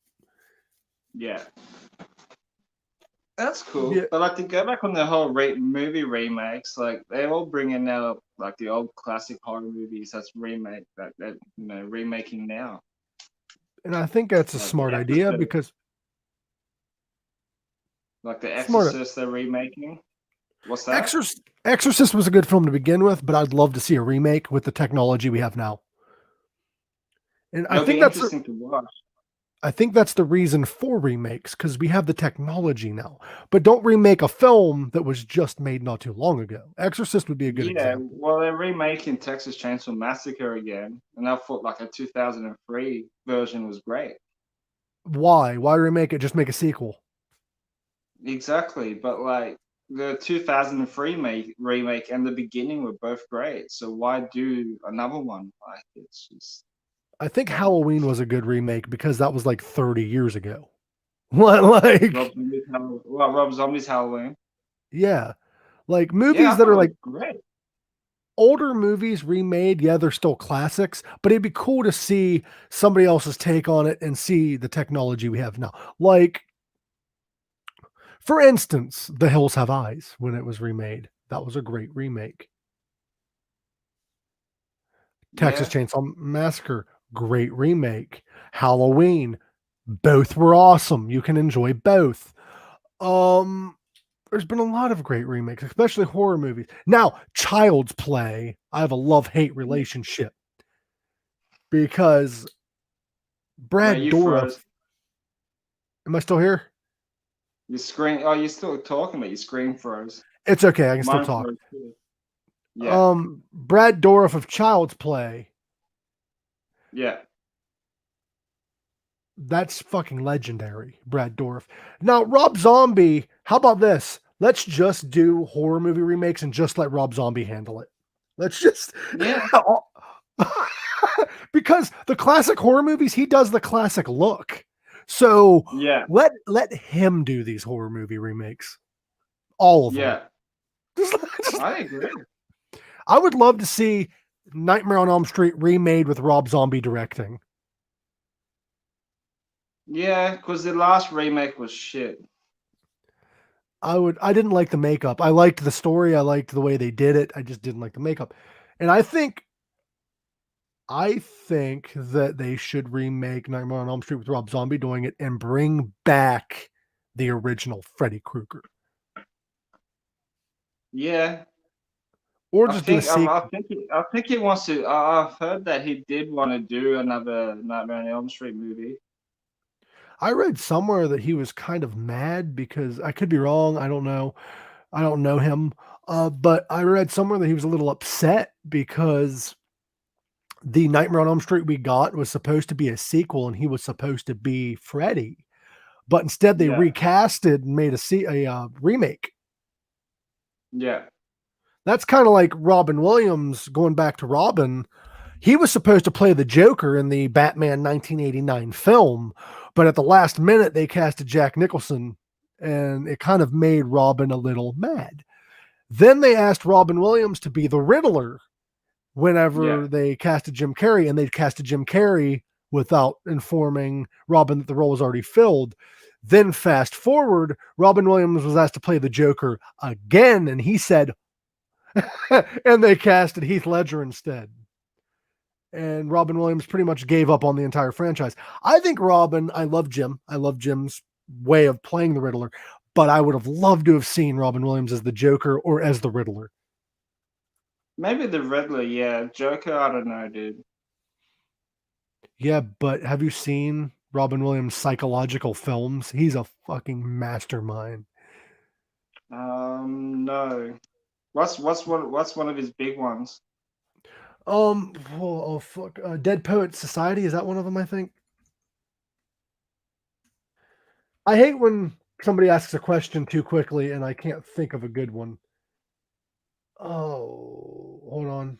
yeah. That's cool. Yeah, But like to go back on the whole movie remakes, like they're all bringing out like the old classic horror movies that's remake that remaking now. and I think that's a Like The smart idea Exorcist, because like The smart. Exorcist they're remaking. What's that? Exorcist was a good film to begin with, but I'd love to see a remake with the technology we have now. And It'll be interesting to watch. I think that's the reason for remakes because we have the technology now. But don't remake a film that was just made not too long ago. Exorcist would be a good Yeah, example. well they're remaking Texas Chainsaw Massacre again, and I thought like a 2003 version was great. Why? Why remake it? Just make a sequel. Exactly, but like the 2003 remake and the beginning were both great. So why do another one? Like it's just I think no. Halloween was a good remake because that was like 30 years ago. Like, Rob Zombie's Halloween. yeah. Like Yeah, movies I that thought are it was like great. older movies remade, yeah, they're still classics, but it'd be cool to see somebody else's take on it and see the technology we have now. Like, for instance, The Hills Have Eyes when it was remade. That was a great remake. Texas Yeah, Chainsaw Massacre, great remake. Halloween, both were awesome. You can enjoy both. Um, there's been a lot of great remakes, especially horror movies. Now, Child's Play, I have a love-hate yeah. relationship because Wait, Brad you Dourif. froze. Am I still here? Your screen. Oh, you're still talking, but your screen froze. It's okay. I can still Mine talk. froze too. Yeah, Brad Dourif of Child's Play. yeah, That's fucking legendary, Brad Dourif. Now, Rob Zombie, how about this? Let's just do horror movie remakes and just let Rob Zombie handle it. Let's just yeah, because the classic horror movies, he does the classic look. So yeah, let him do these horror movie remakes. All of them. yeah. Just, just, I agree. I would love to see Nightmare on Elm Street remade with Rob Zombie directing. Yeah, because the last remake was shit. I didn't like the makeup. I liked the story. I liked the way they did it. I just didn't like the makeup. And I think that they should remake Nightmare on Elm Street with Rob Zombie doing it and bring back the original Freddy Krueger. Yeah, Or just do a sequel. I think he wants to. I've heard that he did want to do another Nightmare on Elm Street movie. I read somewhere that he was kind of mad because I could be wrong. I don't know. I don't know him. But I read somewhere that he was a little upset because the Nightmare on Elm Street we got was supposed to be a sequel and he was supposed to be Freddy. But instead they Yeah, recasted and made a remake. yeah, That's kind of like Robin Williams going back to Robin. He was supposed to play the Joker in the Batman 1989 film, but at the last minute they casted Jack Nicholson and it kind of made Robin a little mad. Then they asked Robin Williams to be the Riddler yeah, whenever they casted Jim Carrey, and they casted Jim Carrey without informing Robin that the role was already filled. Then fast forward, Robin Williams was asked to play the Joker again, and he said, and they casted Heath Ledger instead. And Robin Williams pretty much gave up on the entire franchise. I think Robin, I love Jim. I love Jim's way of playing the Riddler, but I would have loved to have seen Robin Williams as the Joker or as the Riddler. maybe the Riddler. Yeah, Joker. I don't know, dude. Yeah, but have you seen Robin Williams' psychological films? He's a fucking mastermind. No. What's one of his big ones? Oh fuck, Dead Poets Society, is that one of them? I think. I hate when somebody asks a question too quickly and I can't think of a good one. Oh, hold on.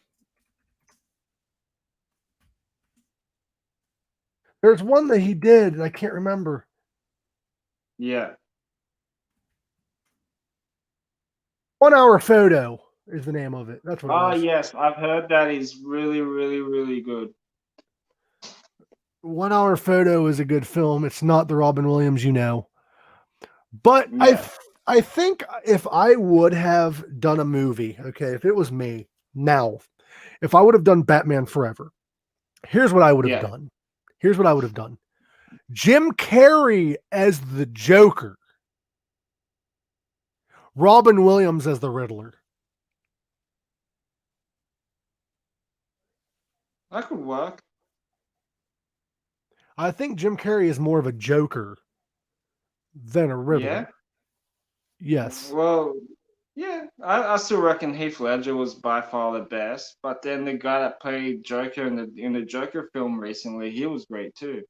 There's one that he did and I can't remember. Yeah. 1 Hour Photo is the name of it. That's what it was. Yes, I've heard that is really, really, really good. 1 Hour Photo is a good film. It's not the Robin Williams you know. But Yeah. I think if I would have done a movie, okay, if it was me now, if I would have done Batman Forever, here's what I would have done. Here's what I would have done. Jim Carrey as the Joker. Robin Williams as the Riddler. That could work. I think Jim Carrey is more of a Joker than a Riddler. Yeah? Yes. Well, yeah, I still reckon Heath Ledger was by far the best, but then the guy that played Joker in the Joker film recently, he was great too.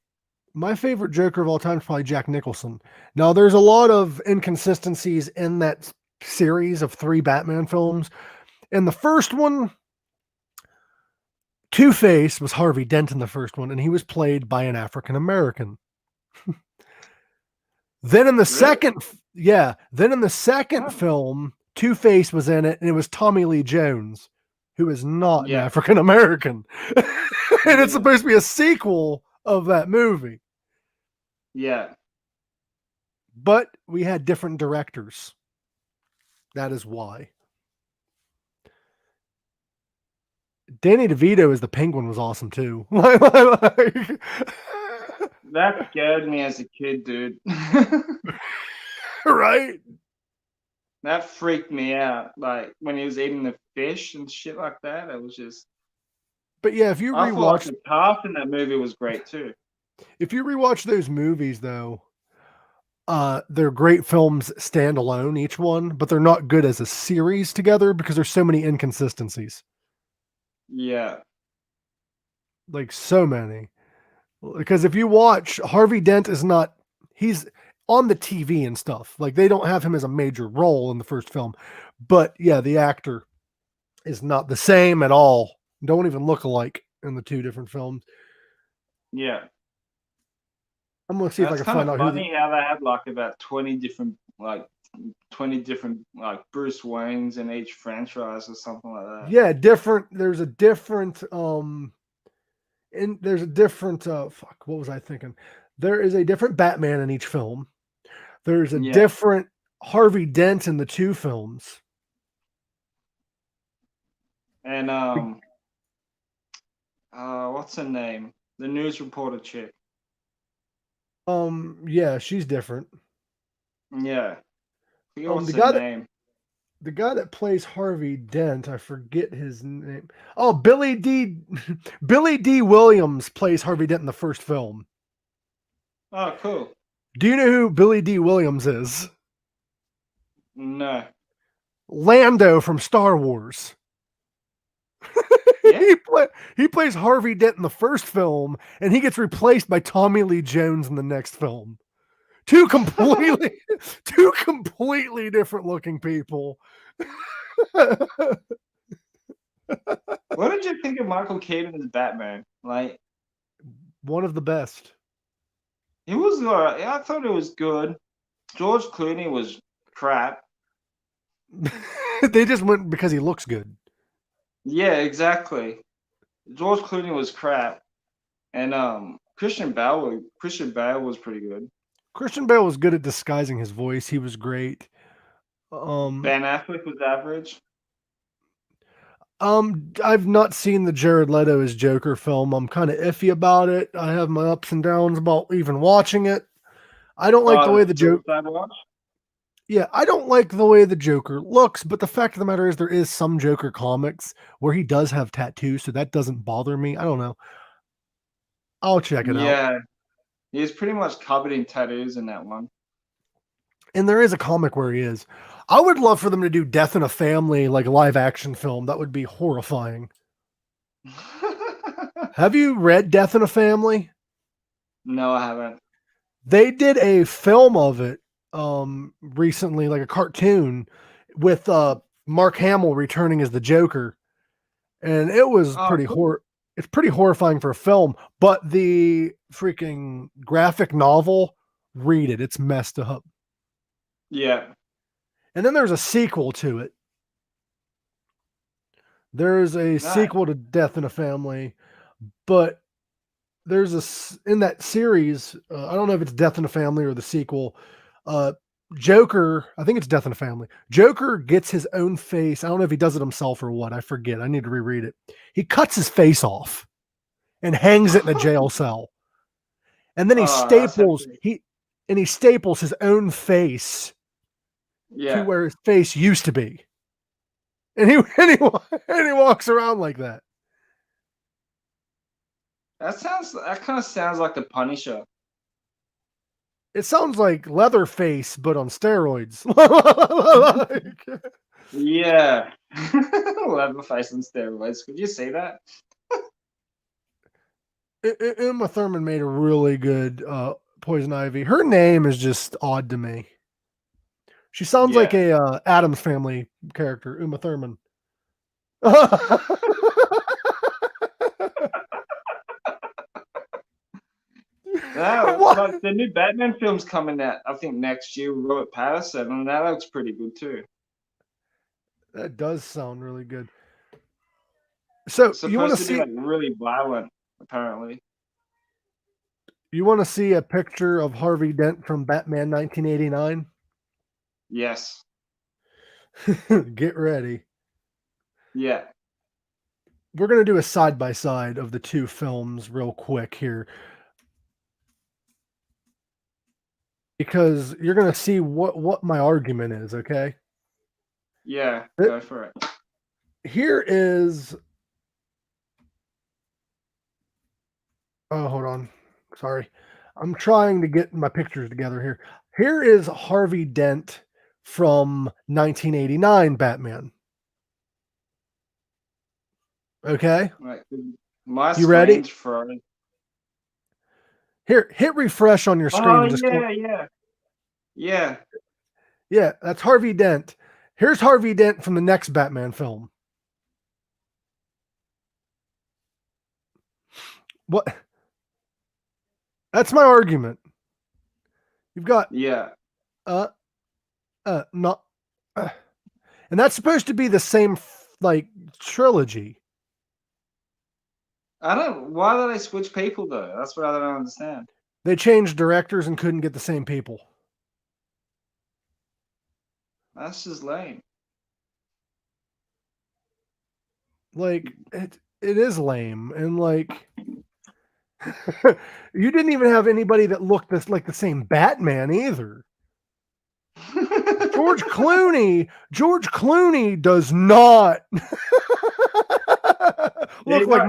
My favorite Joker of all time is probably Jack Nicholson. Now, there's a lot of inconsistencies in that series of 3 Batman films. In the first one, Two-Face was Harvey Dent in the first one, and he was played by an African American. Then in the second film, Two-Face was in it, and it was Tommy Lee Jones, who is not an African American. And it's supposed to be a sequel of that movie. Yeah. But we had different directors. That is why. Danny DeVito as the Penguin was awesome too. That scared me as a kid, dude. Right? That freaked me out. Like when he was eating the fish and shit like that. It was just. But yeah, if you rewatch the cast in that movie was great too. If you rewatch those movies, though, they're great films standalone, each one, but they're not good as a series together because there's so many inconsistencies. Yeah. Like so many. Because if you watch, Harvey Dent he's on the TV and stuff. Like they don't have him as a major role in the first film. But yeah, the actor is not the same at all. Don't even look alike in the 2 different films. Yeah. I'm gonna see if I can find out who. Funny how they had like about 20 different Bruce Waynes in each franchise or something like that. Yeah, different. There's a different what was I thinking? There is a different Batman in each film. There's a different Harvey Dent in the 2 films. And what's her name? The news reporter chick. Yeah, she's different. Yeah. I forget what's her name. The guy that plays Harvey Dent, I forget his name. Oh, Billy D. Williams plays Harvey Dent in the first film. Oh, cool. Do you know who Billy D. Williams is? No. Lando from Star Wars. Yeah? He plays Harvey Dent in the first film, and he gets replaced by Tommy Lee Jones in the next film. 2 completely different looking people. What did you think of Michael Keaton as Batman? Like, one of the best. He was alright. I thought it was good. George Clooney was crap. They just went because he looks good. Yeah, exactly. George Clooney was crap, and Christian Bale was pretty good. Christian Bale was good at disguising his voice. He was great. Ben Affleck was average. I've not seen the Jared Leto as Joker film. I'm kind of iffy about it. I have my ups and downs about even watching it. I don't like the way the Joker. Yeah, I don't like the way the Joker looks, but the fact of the matter is there is some Joker comics where he does have tattoos, so that doesn't bother me. I don't know. I'll check it out. Yeah, he's pretty much covered in tattoos in that one. And there is a comic where he is. I would love for them to do Death in a Family, like a live action film. That would be horrifying. Have you read Death in a Family? No, I haven't. They did a film of it recently, like a cartoon with Mark Hamill returning as the Joker, and it was cool. It's pretty horrifying for a film, but the freaking graphic novel, read it. It's messed up. Yeah. And then there's a sequel to it. There's a Nice. sequel to Death in a Family, but there's in that series. I don't know if it's Death in a Family or the sequel. Joker, I think it's Death in a Family. Joker gets his own face. I don't know if he does it himself or what. I forget. I need to reread it. He cuts his face off and hangs it in a jail cell. And then he staples his own face to where his face used to be. And he walks around like that. That kind of sounds like the Punisher. It sounds like Leatherface, but on steroids. Yeah. Leatherface on steroids. Could you see that? Uma Thurman made a really good Poison Ivy. Her name is just odd to me. She sounds like a Addams Family character, Uma Thurman. Like the new Batman film's coming out, I think next year with Robert Pattinson, and that looks pretty good too. That does sound really good. So it's supposed to be like really violent, apparently. You want to see a picture of Harvey Dent from Batman 1989? Yes. Get ready. Yeah. We're going to do a side-by-side of the two films real quick here. Because you're going to see what my argument is, okay? Yeah, go for it. Here is... Oh, hold on. Sorry. I'm trying to get my pictures together here. Here is Harvey Dent from 1989 Batman. Okay? Right. My you ready? Frozen. Here, hit refresh on your screen. Oh, yeah. Yeah, that's Harvey Dent. Here's Harvey Dent from the next Batman film. What? That's my argument. You've got not, and that's supposed to be the same like trilogy. Why do they switch people though? That's what I don't understand. They changed directors and couldn't get the same people. That's just lame. Like it is lame, and like you didn't even have anybody that looked like the same Batman either. George Clooney does not look like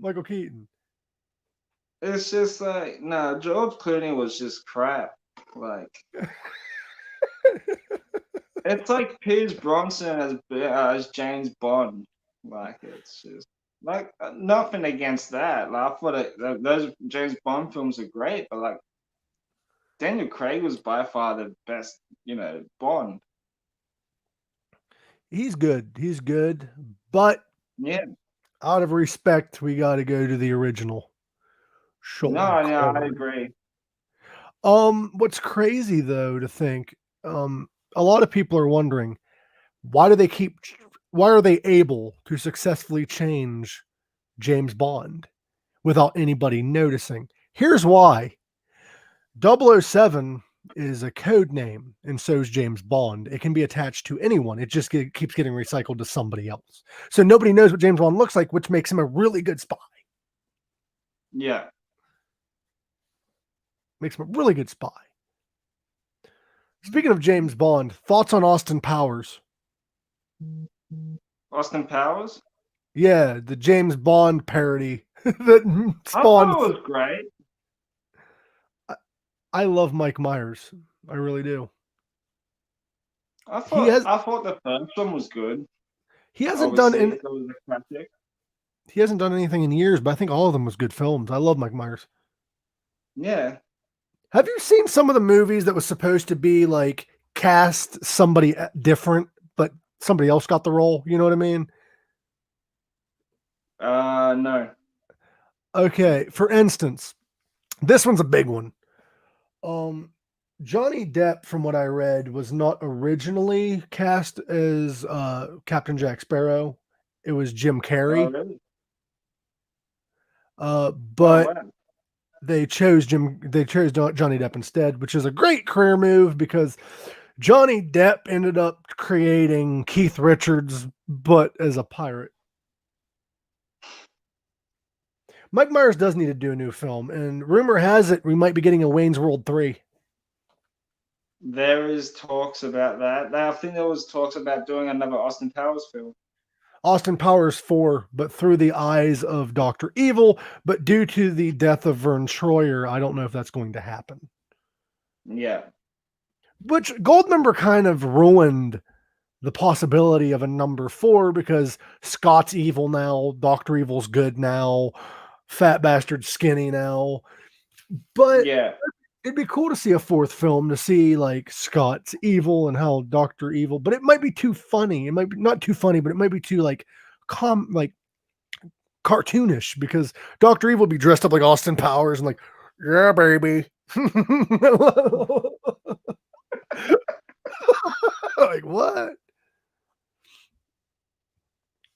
Michael Keaton. It's just like, no, George Clooney was just crap. Like, it's like Pierce Brosnan as James Bond. Like, it's just like nothing against that. Like, I thought those James Bond films are great, but like Daniel Craig was by far the best, Bond. He's good, but out of respect, we got to go to the original. No, I agree. What's crazy though to think, a lot of people are wondering why are they able to successfully change James Bond without anybody noticing? Here's why. 007 is a code name, and so is James Bond. It can be attached to anyone. It just keeps getting recycled to somebody else. So nobody knows what James Bond looks like, which makes him a really good spy. Yeah. Makes him a really good spy. Speaking of James Bond, thoughts on Austin Powers? Austin Powers? Yeah, the James Bond parody that spawned. I thought it was great. I love Mike Myers. I really do. I thought the first one was good. He hasn't done anything in years, but I think all of them was good films. I love Mike Myers. Yeah. Have you seen some of the movies that was supposed to be like cast somebody different, but somebody else got the role? You know what I mean? No. Okay. For instance, this one's a big one. Johnny Depp, from what I read, was not originally cast as Captain Jack Sparrow. It was Jim Oh, Carrey. really? Oh, But wow. they chose Johnny Depp instead, which is a great career move because Johnny Depp ended up creating Keith Richards, but as a pirate. Mike Myers does need to do a new film, and rumor has it we might be getting a Wayne's World 3. There is talks about that. I think there was talks about doing another Austin Powers film. Austin Powers 4, but through the eyes of Dr. Evil, but due to the death of Vern Troyer, I don't know if that's going to happen. Yeah. Which Goldmember kind of ruined the possibility of a number 4 because Scott's evil now, Dr. Evil's good now, Fat Bastard's skinny now. But Yeah. it'd be cool to see a 4th film to see like Scott's evil and how Dr. Evil, but it might be too funny. It might be not too funny, but it might be too like cartoonish because Dr. Evil would be dressed up like Austin Powers and like, yeah, baby. Like what?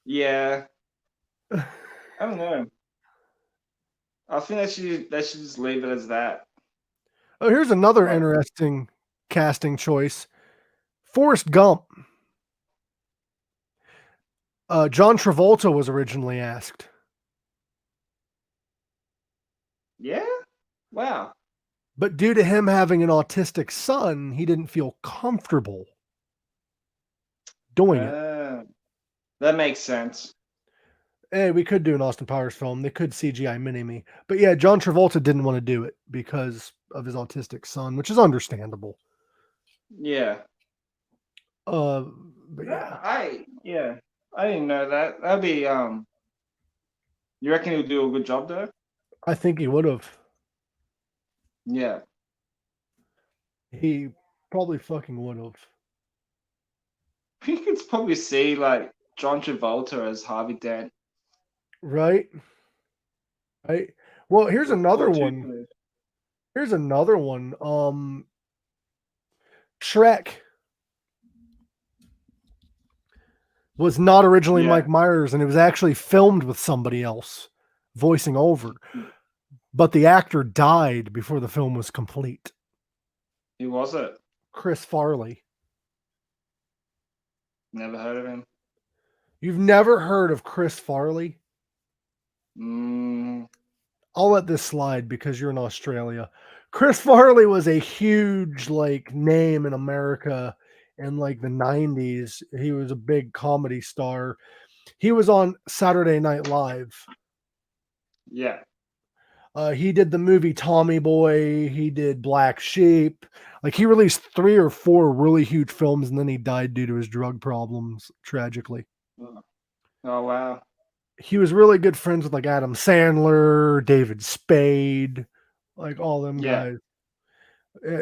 Yeah. I don't know. I think they should just leave it as that. Oh, here's another interesting casting choice. Forrest Gump. John Travolta was originally asked. Yeah? Wow. But due to him having an autistic son, he didn't feel comfortable doing it. That makes sense. Hey, we could do an Austin Powers film. They could CGI Mini-Me. But yeah, John Travolta didn't want to do it because of his autistic son, which is understandable. Yeah. But yeah. I didn't know that. That'd be you reckon he'll do a good job though? I think he would have. Yeah. He probably fucking would have. You could probably see like John Travolta as Harvey Dent. Right? Right. Well, here's another one. Here's another one. Shrek was not originally Mike Myers, and it was actually filmed with somebody else voicing over. But the actor died before the film was complete. Who was it? Chris Farley. Never heard of him. You've never heard of Chris Farley? I'll let this slide because you're in Australia. Chris Farley was a huge like name in America in like the 90s. He was a big comedy star. He was on Saturday Night Live. Yeah. He did the movie Tommy Boy. He did Black Sheep. Like he released 3 or 4 really huge films, and then he died due to his drug problems, tragically. Oh wow. He was really good friends with like Adam Sandler, David Spade, like all them guys.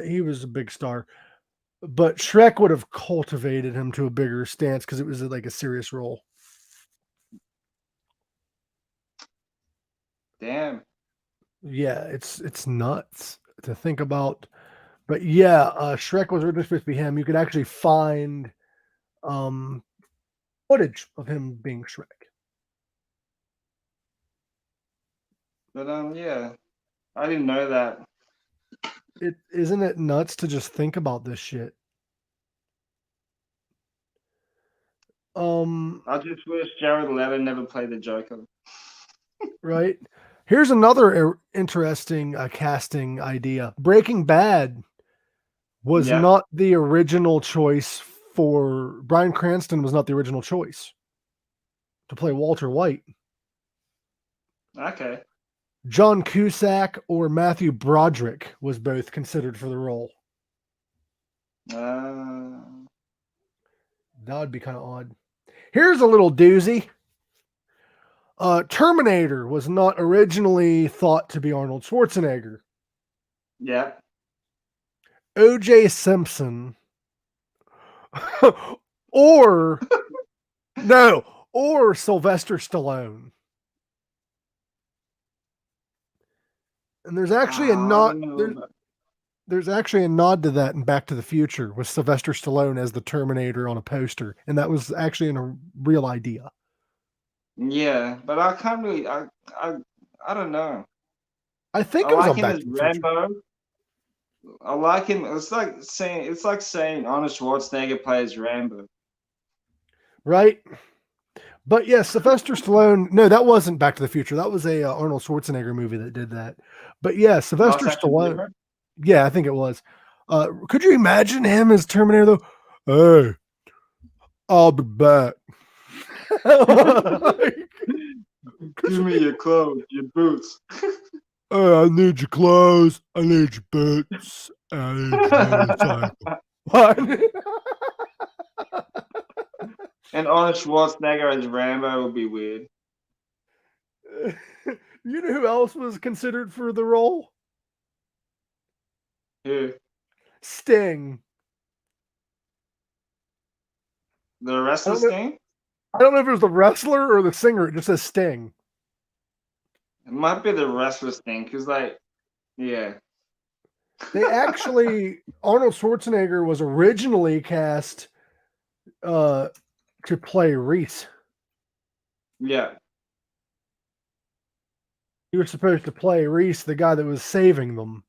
He was a big star. But Shrek would have cultivated him to a bigger stance because it was like a serious role. Damn. Yeah, it's nuts to think about. But yeah, Shrek was originally supposed to be him. You could actually find footage of him being Shrek. But yeah, I didn't know that. Isn't it nuts to just think about this shit? I just wish Jared Leto never played the Joker. Right. Here's another interesting casting idea. Breaking Bad was not the original choice for Bryan Cranston. Was not the original choice to play Walter White. Okay. John Cusack or Matthew Broderick was both considered for the role. That would be kind of odd. Here's a little doozy. Terminator was not originally thought to be Arnold Schwarzenegger. Yeah. O.J. Simpson, or Sylvester Stallone. And there's actually there's actually a nod to that in Back to the Future with Sylvester Stallone as the Terminator on a poster, and that was actually a real idea. Yeah, but I can't really. I don't know. I think it was on him Back as to the Future. Rambo. I like him. It's like saying Arnold Schwarzenegger plays Rambo. Right? But yeah, Sylvester Stallone. No, that wasn't Back to the Future. That was a Arnold Schwarzenegger movie that did that. But yeah, Sylvester Stallone. Different? Yeah, I think it was. Could you imagine him as Terminator though? Hey, I'll be back. Give me your clothes, your boots. I need your clothes. I need your boots. I need your motorcycle. What? And Arnold Schwarzenegger as Rambo would be weird. You know who else was considered for the role? Who? Sting. The wrestler Sting? I don't know if it was the wrestler or the singer. It just says Sting. It might be the wrestler Sting, because, like, yeah. They actually, Arnold Schwarzenegger was originally cast to play Reese. Yeah. He was supposed to play Reese, the guy that was saving them.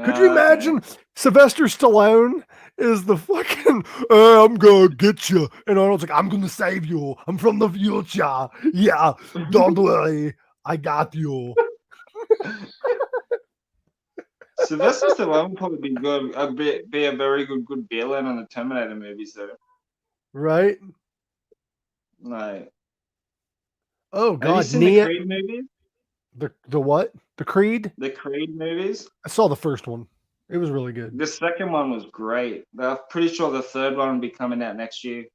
Could you imagine Sylvester Stallone is the fucking, I'm going to get you. And Arnold's like, I'm going to save you. I'm from the future. Yeah, don't worry. I got you. Sylvester Stallone would probably be good. Be a very good villain on the Terminator movies, though. Right? Like. Oh, God. Have you seen the Creed movies? The what? The Creed? The Creed movies? I saw the first one. It was really good. The second one was great. I'm pretty sure the third one will be coming out next year.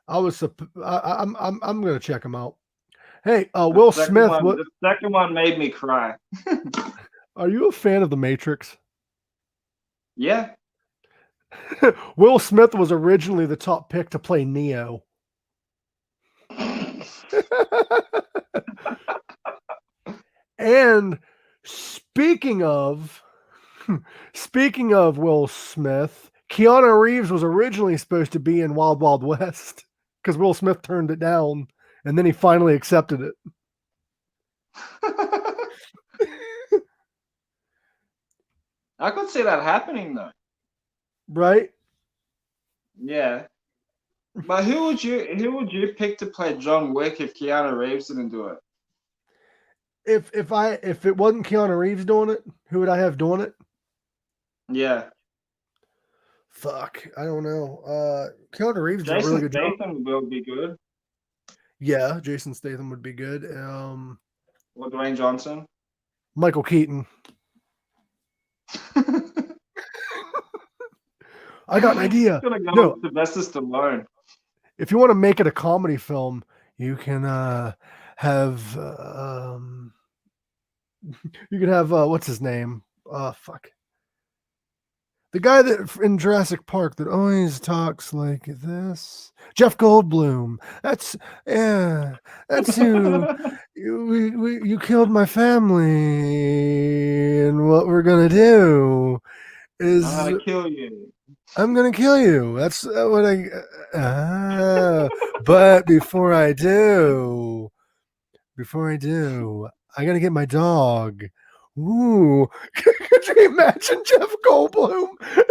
I'm gonna check them out. Hey, Will Smith. The second one made me cry. Are you a fan of The Matrix? Yeah. Will Smith was originally the top pick to play Neo. And speaking of Will Smith, Keanu Reeves was originally supposed to be in Wild Wild West because Will Smith turned it down, and then he finally accepted it. I could see that happening, though. Right? Yeah. But who would you pick to play John Wick if Keanu Reeves didn't do it? If it wasn't Keanu Reeves doing it, who would I have doing it? Yeah. Fuck, I don't know. Keanu Reeves did a Jason really good job. Statham will be good. Yeah, Jason Statham would be good. Or Dwayne Johnson. Michael Keaton. I got an idea. No, Sylvester Stallone. If you want to make it a comedy film, you can have what's his name? Fuck. The guy that in Jurassic Park that always talks like this. Jeff Goldblum. That's who you killed my family, and what we're gonna do is I'm gonna kill you. I'm gonna kill you. That's what but before I do, I gotta get my dog. Ooh, could you imagine Jeff Goldblum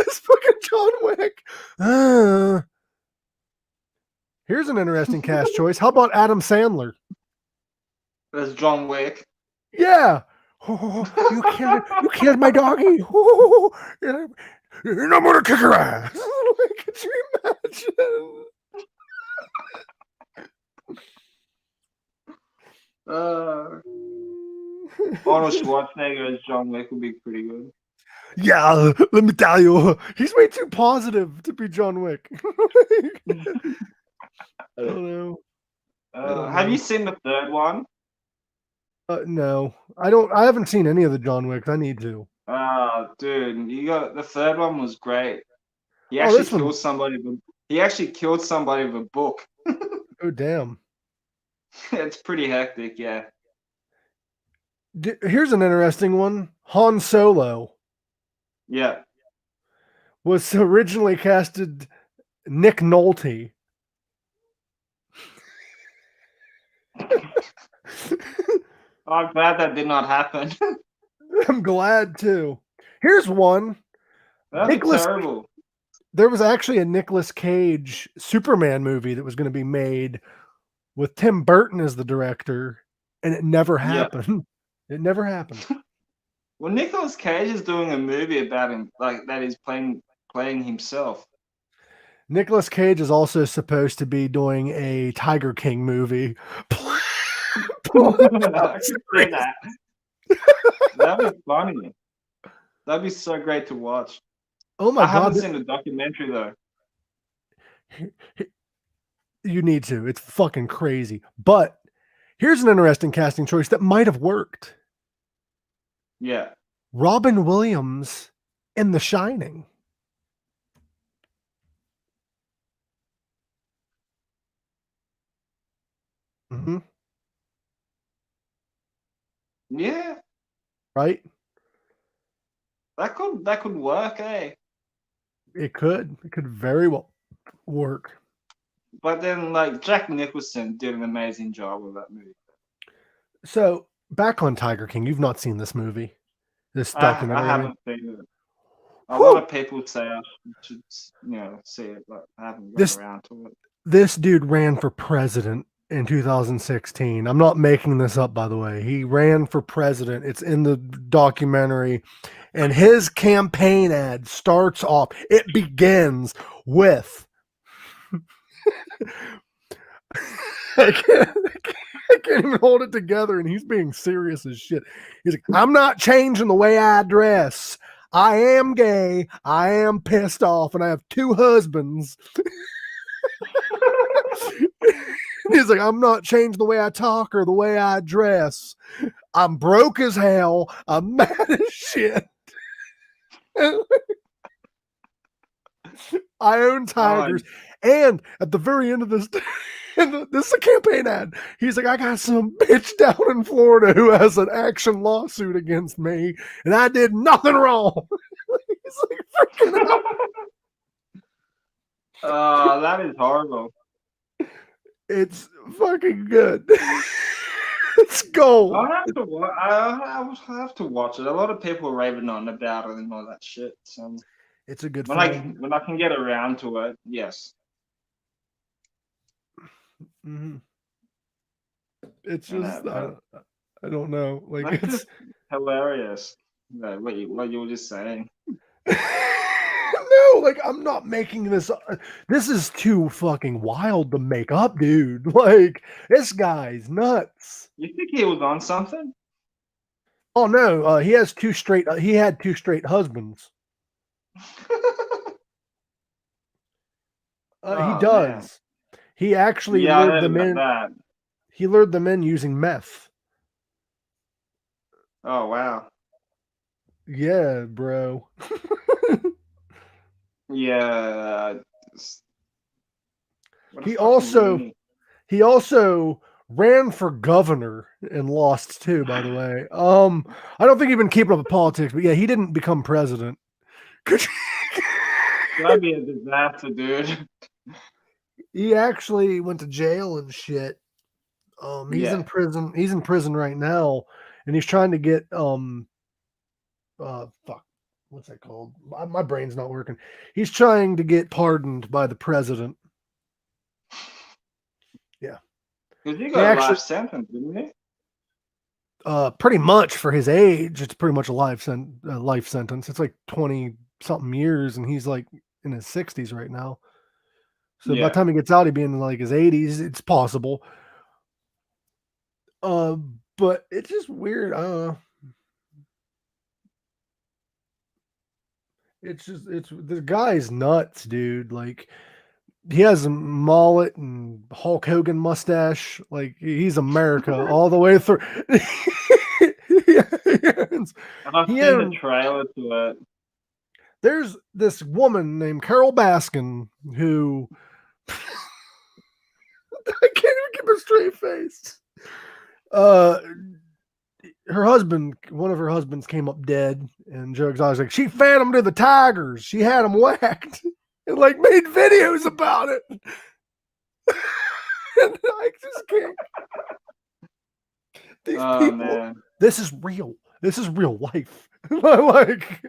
as fucking John Wick? Here's an interesting cast choice. How about Adam Sandler? As John Wick. Yeah. Oh, you killed my doggy. Oh, and I'm gonna kick her ass. Could you imagine? Arnold Schwarzenegger as John Wick would be pretty good. Yeah, let me tell you, he's way too positive to be John Wick. I don't know. Have you seen the third one? No, I don't. I haven't seen any of the John Wicks. I need to. Dude, you got the third one was great. He Oh, actually this one. killed somebody. He actually killed somebody with a book. Oh, damn. It's pretty hectic, yeah. Here's an interesting one. Han Solo Yeah. was originally casted Nick Nolte. I'm glad that did not happen. I'm glad too. Here's one. That'd be terrible. There was actually a Nicolas Cage Superman movie that was going to be made with Tim Burton as the director, and it never happened. It never happened. Well, Nicolas Cage is doing a movie about him, like that he's playing himself. Nicolas Cage is also supposed to be doing a Tiger King movie. I can see that. That'd be funny. That'd be so great to watch. Oh my God. I haven't seen the documentary though. You need to. It's fucking crazy. But here's an interesting casting choice that might have worked. Yeah. Robin Williams in The Shining. Mm-hmm. Yeah. Right? That could work, eh? It could. It could very well work. But then, like, Jack Nicholson did an amazing job with that movie. So, back on Tiger King, you've not seen this movie, this documentary. I haven't seen it. A lot of people say I should, see it, but I haven't got around to it. This dude ran for president in 2016. I'm not making this up, by the way. He ran for president. It's in the documentary. And his campaign ad starts off, it begins with I can't even hold it together, and he's being serious as shit. He's like, I'm not changing the way I dress. I am gay. I am pissed off, and I have 2 husbands. He's like, I'm not changing the way I talk or the way I dress. I'm broke as hell. I'm mad as shit. I own tigers. And at the very end of this, this is a campaign ad. He's like, I got some bitch down in Florida who has an action lawsuit against me, and I did nothing wrong. He's like, freaking out. That is horrible. It's fucking good. It's gold. I have to watch it. A lot of people are raving on about it and all that shit. So it's a good when I can get around to it, yes. Mm-hmm. It's just I don't know. Like, it's hilarious. What you were just saying. No, like, I'm not making this. This is too fucking wild to make up, dude. Like, this guy's nuts. You think he was on something? Oh no, he has 2 straight. He had 2 straight husbands. He does. Man. He actually lured them in. He lured them in using meth. Oh wow. Yeah, bro. Yeah. He also ran for governor and lost too, by the way. I don't think he's been keeping up with politics, but yeah, he didn't become president. That'd be a disaster, dude. He actually went to jail and shit. He's in prison. He's in prison right now, and he's trying to get fuck. What's that called? My brain's not working. He's trying to get pardoned by the president. Yeah. Because he got a life sentence, didn't he? Pretty much for his age, it's pretty much a life sentence. It's like 20-something years, and he's like in his 60s right now. So by the time he gets out, he'd be in like his 80s. It's possible. But it's just weird. It's the guy's nuts, dude. Like, he has a mullet and Hulk Hogan mustache. Like, he's America all the way through. owns. I've He seen the owns. trailer to it. There's this woman named Carol Baskin who I can't even keep a straight face. Her husband, one of her husbands, came up dead, and Joe Exotic's like, she fed him to the tigers. She had him whacked, and like made videos about it. And I just can't. These people. Man. This is real. This is real life. Like,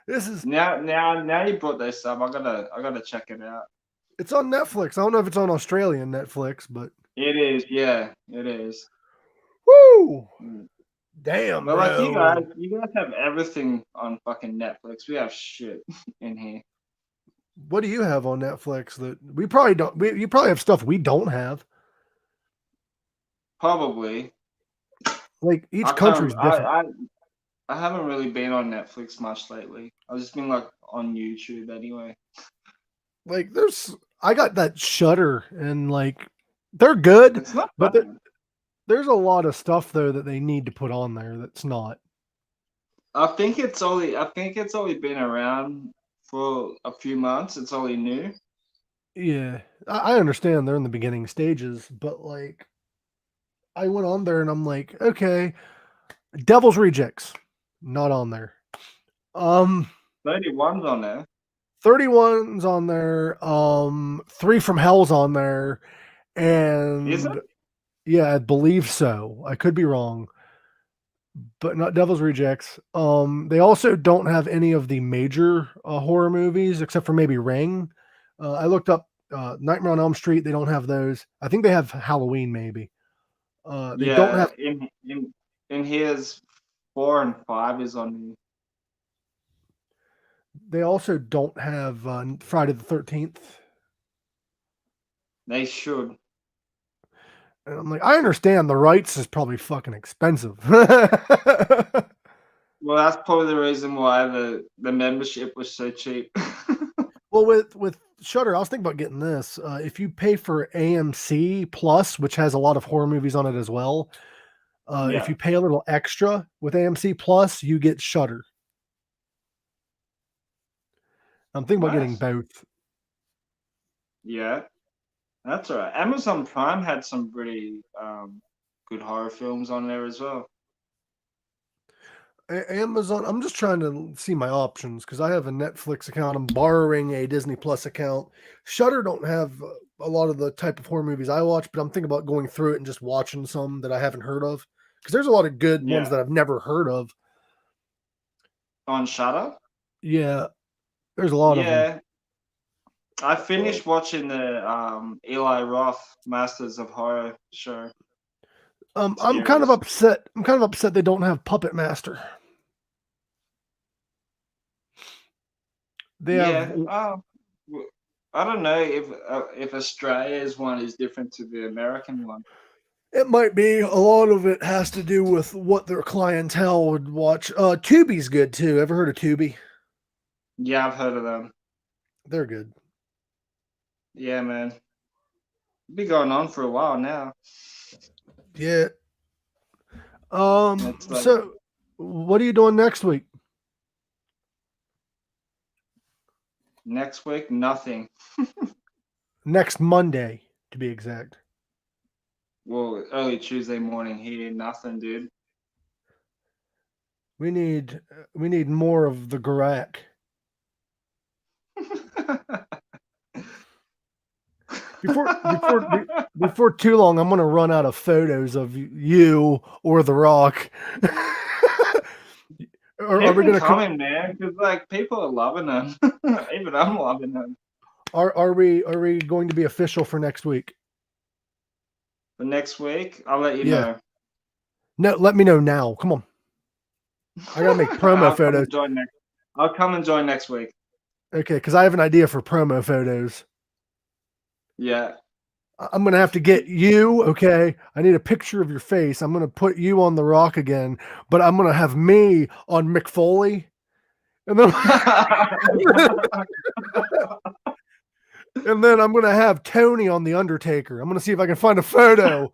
this is now you brought this up. I gotta check it out. It's on Netflix. I don't know if it's on Australian Netflix, but it is. Yeah, it is. Woo! Damn, but bro. like you guys have everything on fucking Netflix. We have shit in here. What do you have on Netflix that we probably don't? You probably have stuff we don't have. Probably. Like each country's different. I haven't really been on Netflix much lately. I've just been like on YouTube anyway. Like I got that Shudder, and like they're good. It's not but there's a lot of stuff though that they need to put on there that's not. I think it's only been around for a few months. It's only new. Yeah, I understand they're in the beginning stages, but like I went on there and I'm like, okay, Devil's Rejects, not on there. 31's on there. 31's on there. 3 from Hell's on there. And is it? Yeah, I believe so. I could be wrong. But not Devil's Rejects. They also don't have any of the major horror movies except for maybe Ring. I looked up Nightmare on Elm Street. They don't have those. I think they have Halloween maybe. They don't have in his 4 and 5 is on me. They also don't have Friday the 13th. They should. And I'm like, I understand the rights is probably fucking expensive. Well, that's probably the reason why the membership was so cheap. Well, with Shudder, I was thinking about getting this. If you pay for AMC Plus, which has a lot of horror movies on it as well, if you pay a little extra with AMC Plus, you get Shudder. I'm thinking about getting both. Yeah, that's all right. Amazon Prime had some pretty good horror films on there as well. Amazon, I'm just trying to see my options because I have a Netflix account. I'm borrowing a Disney Plus account. Shudder don't have a lot of the type of horror movies I watch, but I'm thinking about going through it and just watching some that I haven't heard of because there's a lot of good ones that I've never heard of. On Shudder? Yeah, there's a lot of them. I finished watching the Eli Roth Masters of Horror show. I'm kind of upset. They don't have Puppet Master. They have. I don't know if Australia's one is different to the American one. It might be. A lot of it has to do with what their clientele would watch. Tubi's good too. Ever heard of Tubi? Yeah, I've heard of them. They're good. Yeah, man. Been going on for a while now. Yeah. So what are you doing next week? Next week, nothing. Next Monday, to be exact. Well, early Tuesday morning here, nothing, dude. We need more of the Gorak. Before too long, I'm gonna run out of photos of you or The Rock. Are we gonna come, man? Because like people are loving them. Even I'm loving them. Are we going to be official for next week? For next week, I'll let you know. No, let me know now. Come on. I gotta make promo photos. I'll come and join next week. Okay, because I have an idea for promo photos. Yeah. I'm going to have to get you, okay? I need a picture of your face. I'm going to put you on The Rock again, but I'm going to have me on Mick Foley. And then, and then I'm going to have Tony on The Undertaker. I'm going to see if I can find a photo.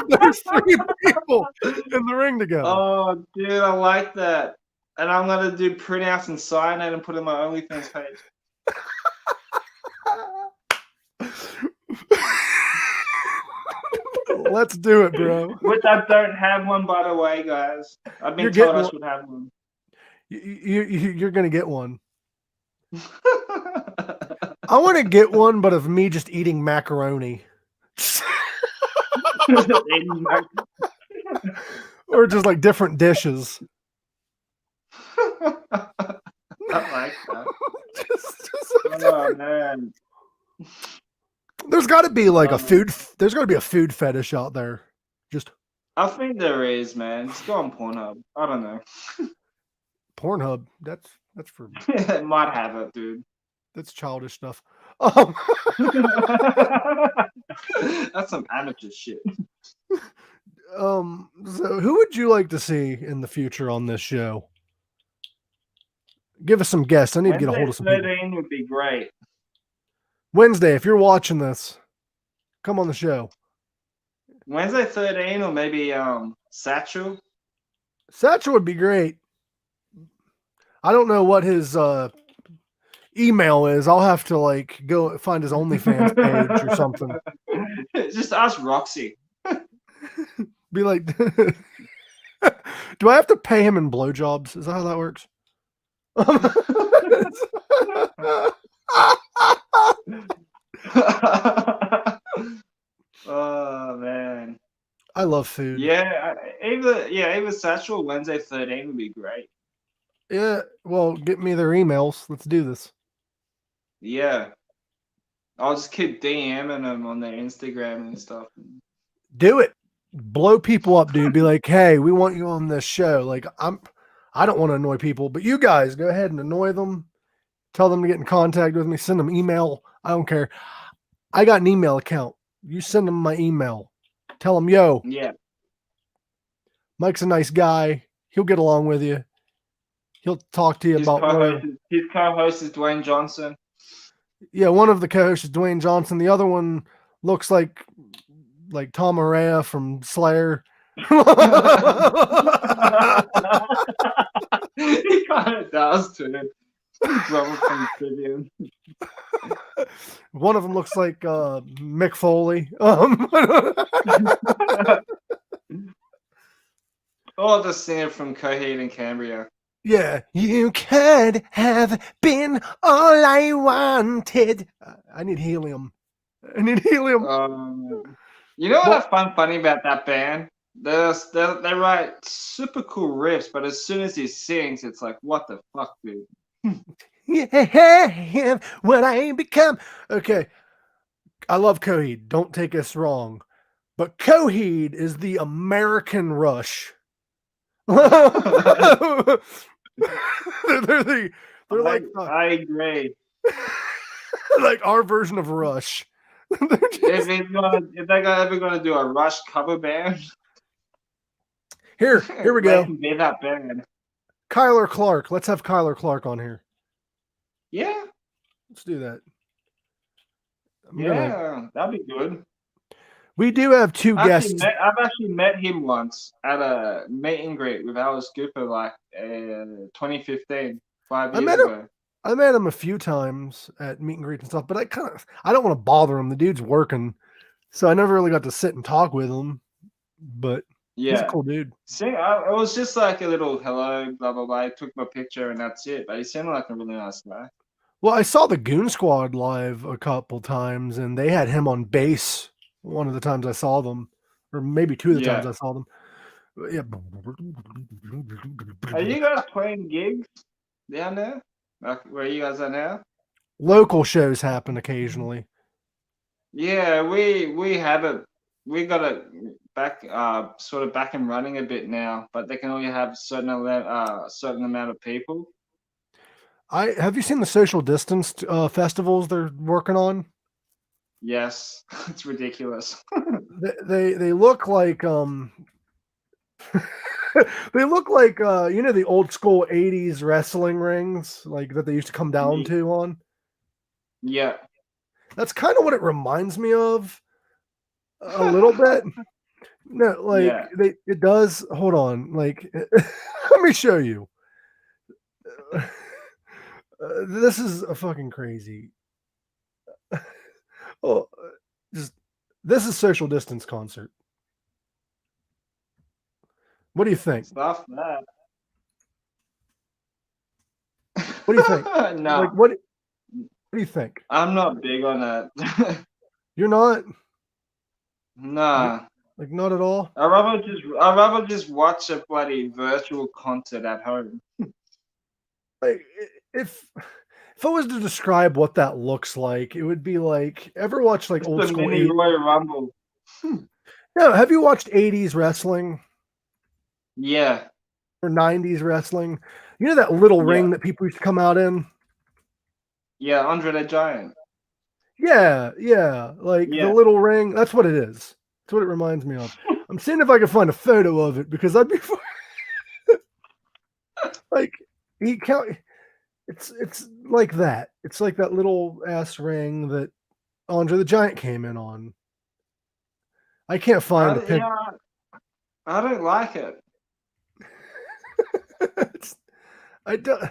There's 3 people in the ring together. Oh, dude, I like that. And I'm gonna do printouts and sign it and put it on my OnlyFans page. Let's do it, bro. Which I don't have one, by the way, guys. I've been told I should have one. You're gonna get one. I want to get one, but of me just eating macaroni. Or just like different dishes. I like that. Oh man. There's got to be like there's got to be a food fetish out there. I think there is, man. Just go on Pornhub. I don't know. Pornhub. That's for. It might have it, dude. That's childish stuff. That's some amateur shit. So who would you like to see in the future on this show? Give us some guests. I need to get a hold of some people. 13 would be great. Wednesday, if you're watching this, come on the show. Wednesday 13 or maybe Satchel. Satchel would be great. I don't know what his email is. I'll have to like go find his OnlyFans page or something. Just ask Roxy. Be like, do I have to pay him in blowjobs? Is that how that works? Oh man, I love food. Yeah, either Satchel Wednesday 13 would be great. Yeah, well, get me their emails. Let's do this. Yeah, I'll just keep DMing them on their Instagram and stuff. Do it. Blow people up, dude. Be like, hey, we want you on this show. Like, I don't want to annoy people, but you guys go ahead and annoy them. Tell them to get in contact with me. Send them email. I don't care. I got an email account. You send them my email. Tell them, yo. Yeah. Mike's a nice guy. He'll get along with you. He'll talk to you about his co-host is Dwayne Johnson. Yeah, one of the co-hosts is Dwayne Johnson. The other one looks like Tom Araya from Slayer. He kind of does too. From Tribune. One of them looks like Mick Foley. Or the singer from Coheed and Cambria. Yeah, you could have been all I wanted. I need helium. You know what I find funny about that band? They write super cool riffs, but as soon as he sings, it's like, what the fuck, dude? Yeah, what I become. Okay, I love Coheed. Don't take us wrong, but Coheed is the American Rush. they're like I agree. Like our version of Rush. If they're ever gonna do a Rush cover band, here we go. Be that band. Kyler Clark. Let's have Kyler Clark on here. Yeah. Let's do that. That'd be good. We do have two guests. I've actually met him once at a meet and greet with Alice Cooper, like 2015, 5 years ago. I met him a few times at meet and greets and stuff, but I don't want to bother him. The dude's working, so I never really got to sit and talk with him. But he's a cool dude. See, it was just like a little hello, blah blah blah. I took my picture and that's it. But he seemed like a really nice guy. Well, I saw the Goon Squad live a couple times, and they had him on bass. One of the times I saw them, or maybe two of the times I saw them. Yeah. Are you guys playing gigs down there? Like where you guys are now? Local shows happen occasionally. Yeah, we have it. We got it back, sort of back and running a bit now, but they can only have a certain amount of people. Have you seen the social distanced festivals they're working on? Yes, it's ridiculous. they look like they look like the old school 80s wrestling rings like that they used to come down to on. Yeah. That's kind of what it reminds me of a little bit. No, like Yeah. it does. Hold on, like let me show you. This is a fucking crazy. Oh, just this is social distance concert. What do you think? Stuff that. What do you think? No, Like what do you think? I'm not big on that. You're not you're, Nah. like not at all. I'd rather just watch a bloody virtual concert at home. Like if I was to describe what that looks like, it would be like ever watch like Just old a school mini Royal Rumble. No, have you watched 80s wrestling Yeah, or 90s wrestling? You know that little yeah, ring that people used to come out in? yeah. Andre the Giant. Yeah, like the Yeah. little ring. That's what it is. That's what it reminds me of. I'm seeing if I can find a photo of it because I'd be like he count. It's like that. It's like that little ass ring that Andre the Giant came in on. I can't find a pic. Yeah, I don't like it. I don't.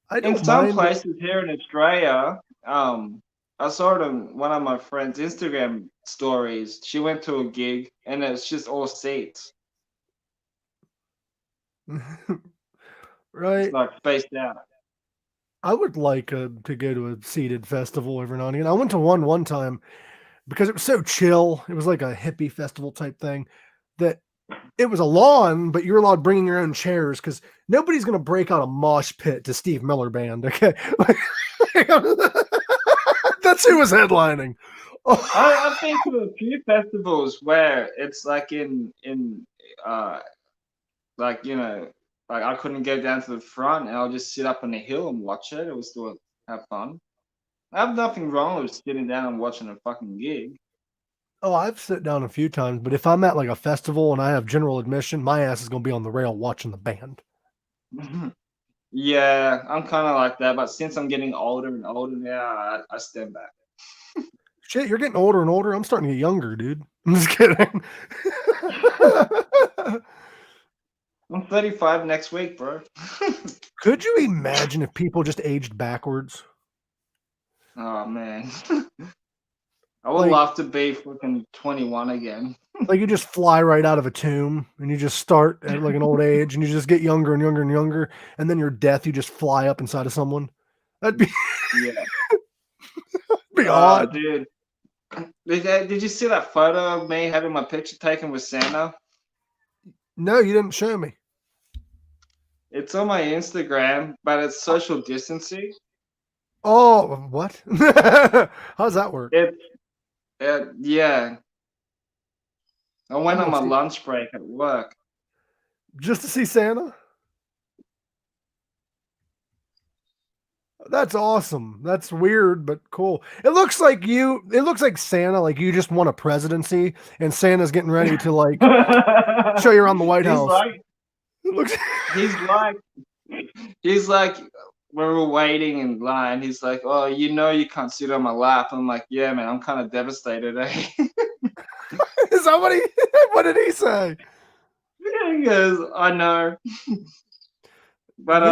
I In don't some mind. places here in Australia, I saw it on one of my friend's Instagram stories. She went to a gig and it's just all seats. It's Right. like spaced out. I would like to go to a seated festival every now and again. I went to one time because it was so chill. It was like a hippie festival type thing that it was a lawn, but you're allowed bringing your own chairs because nobody's going to break out a mosh pit to Steve Miller Band. Okay. That's who was headlining. Oh. I've been to a few festivals where it's like like like I couldn't get down to the front and I'll just sit up on the hill and watch it. It was still have fun. I have nothing wrong with sitting down and watching a fucking gig. Oh, I've sat down a few times, but if I'm at like a festival and I have general admission, my ass is going to be on the rail watching the band. Yeah, I'm kind of like that, but since I'm getting older and older now, I stand back. Shit, you're getting older and older. I'm starting to get younger, dude. I'm just kidding. I'm 35 next week, bro. Could you imagine if people just aged backwards? Oh man, I would love to be fucking 21 again. Like you just fly right out of a tomb and you just start at like an old age and you just get younger and younger and younger, and then your death, you just fly up inside of someone. That'd be be odd. Dude. Did you see that photo of me having my picture taken with Santa? No, you didn't show me. It's on my Instagram, but it's social distancing. Oh, what? How's that work? Yeah. I went on my lunch break at work. Just to see Santa? That's awesome. That's weird, but cool. It looks like Santa, like you just won a presidency and Santa's getting ready to like show you around the White House. He's like when we're waiting in line, he's like, "Oh, you can't sit on my lap." I'm like, "Yeah, man, I'm kind of devastated." Eh? Is that what did he say? He goes, "I know." But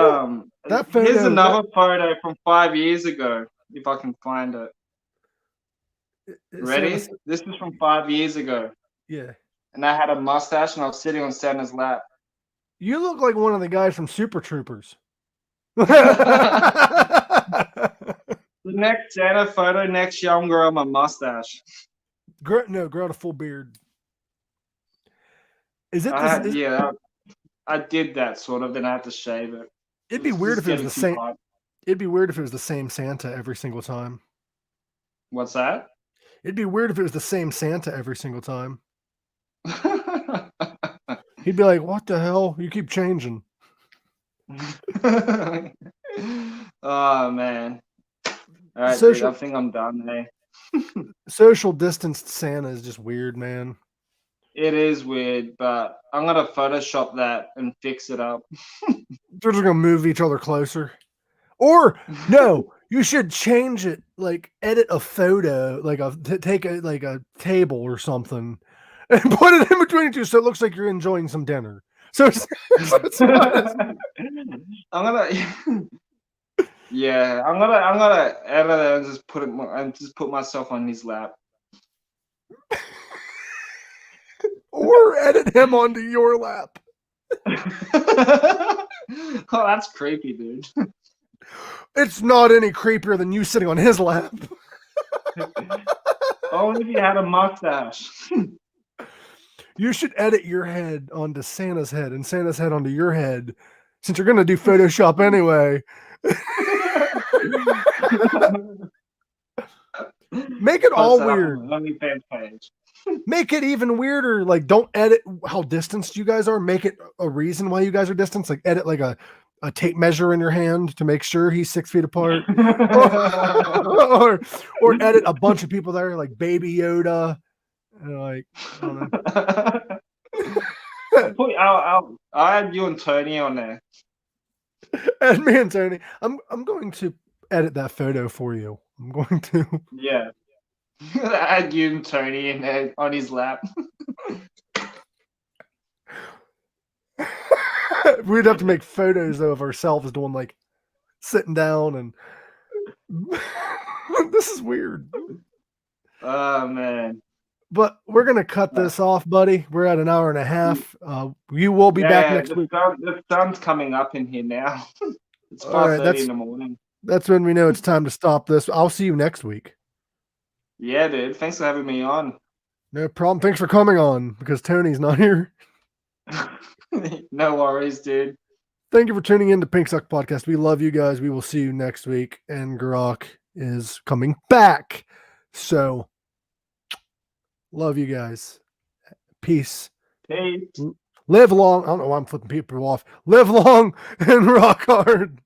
here's another photo from 5 years ago, if I can find it. Ready? This is from 5 years ago. Yeah. And I had a mustache and I was sitting on Santa's lap. You look like one of the guys from Super Troopers. The next Santa photo next year, I'm growing my mustache. Grow out a full beard. Is it? Yeah, I did that sort of. Then I had to shave it. It'd be weird if it was the same. It'd be weird if it was the same Santa every single time. What's that? It'd be weird if it was the same Santa every single time. He'd be like, "What the hell? You keep changing." Oh man! All right, dude, I think I'm done. Hey. Social distanced Santa is just weird, man. It is weird, but I'm gonna Photoshop that and fix it up. They're just gonna move each other closer. Or no, you should change it. Like edit a photo, like take a table or something, and put it in between you two, so it looks like you're enjoying some dinner. So it's not as... I'm gonna, yeah, I'm gonna edit it and just put myself on his lap, or edit him onto your lap. Oh, that's creepy, dude. It's not any creepier than you sitting on his lap. Only if you had a mustache. You should edit your head onto Santa's head and Santa's head onto your head, since you're gonna do Photoshop anyway. Make it all weird. Make it even weirder. Like, don't edit how distanced you guys are. Make it a reason why you guys are distanced. Like, edit like a tape measure in your hand to make sure he's 6 feet apart. or edit a bunch of people there, like Baby Yoda. Like, I don't know. I'll add you and Tony on there. Add me and Tony. I'm going to edit that photo for you. I'm going to. Yeah. Add you and Tony in there on his lap. We'd have to make photos of ourselves doing like sitting down and this is weird. Oh man. But we're gonna cut this off, buddy. We're at an hour and a half. You will be back next week. The sun's coming up in here now. It's 5:30 in the morning. That's when we know it's time to stop this. I'll see you next week. Yeah, dude. Thanks for having me on. No problem. Thanks for coming on, because Tony's not here. No worries, dude. Thank you for tuning in to Pink Suck Podcast. We love you guys. We will see you next week. And Gorak is coming back. So, love you guys. Peace. Peace. Live long. I don't know why I'm flipping people off. Live long and rock hard.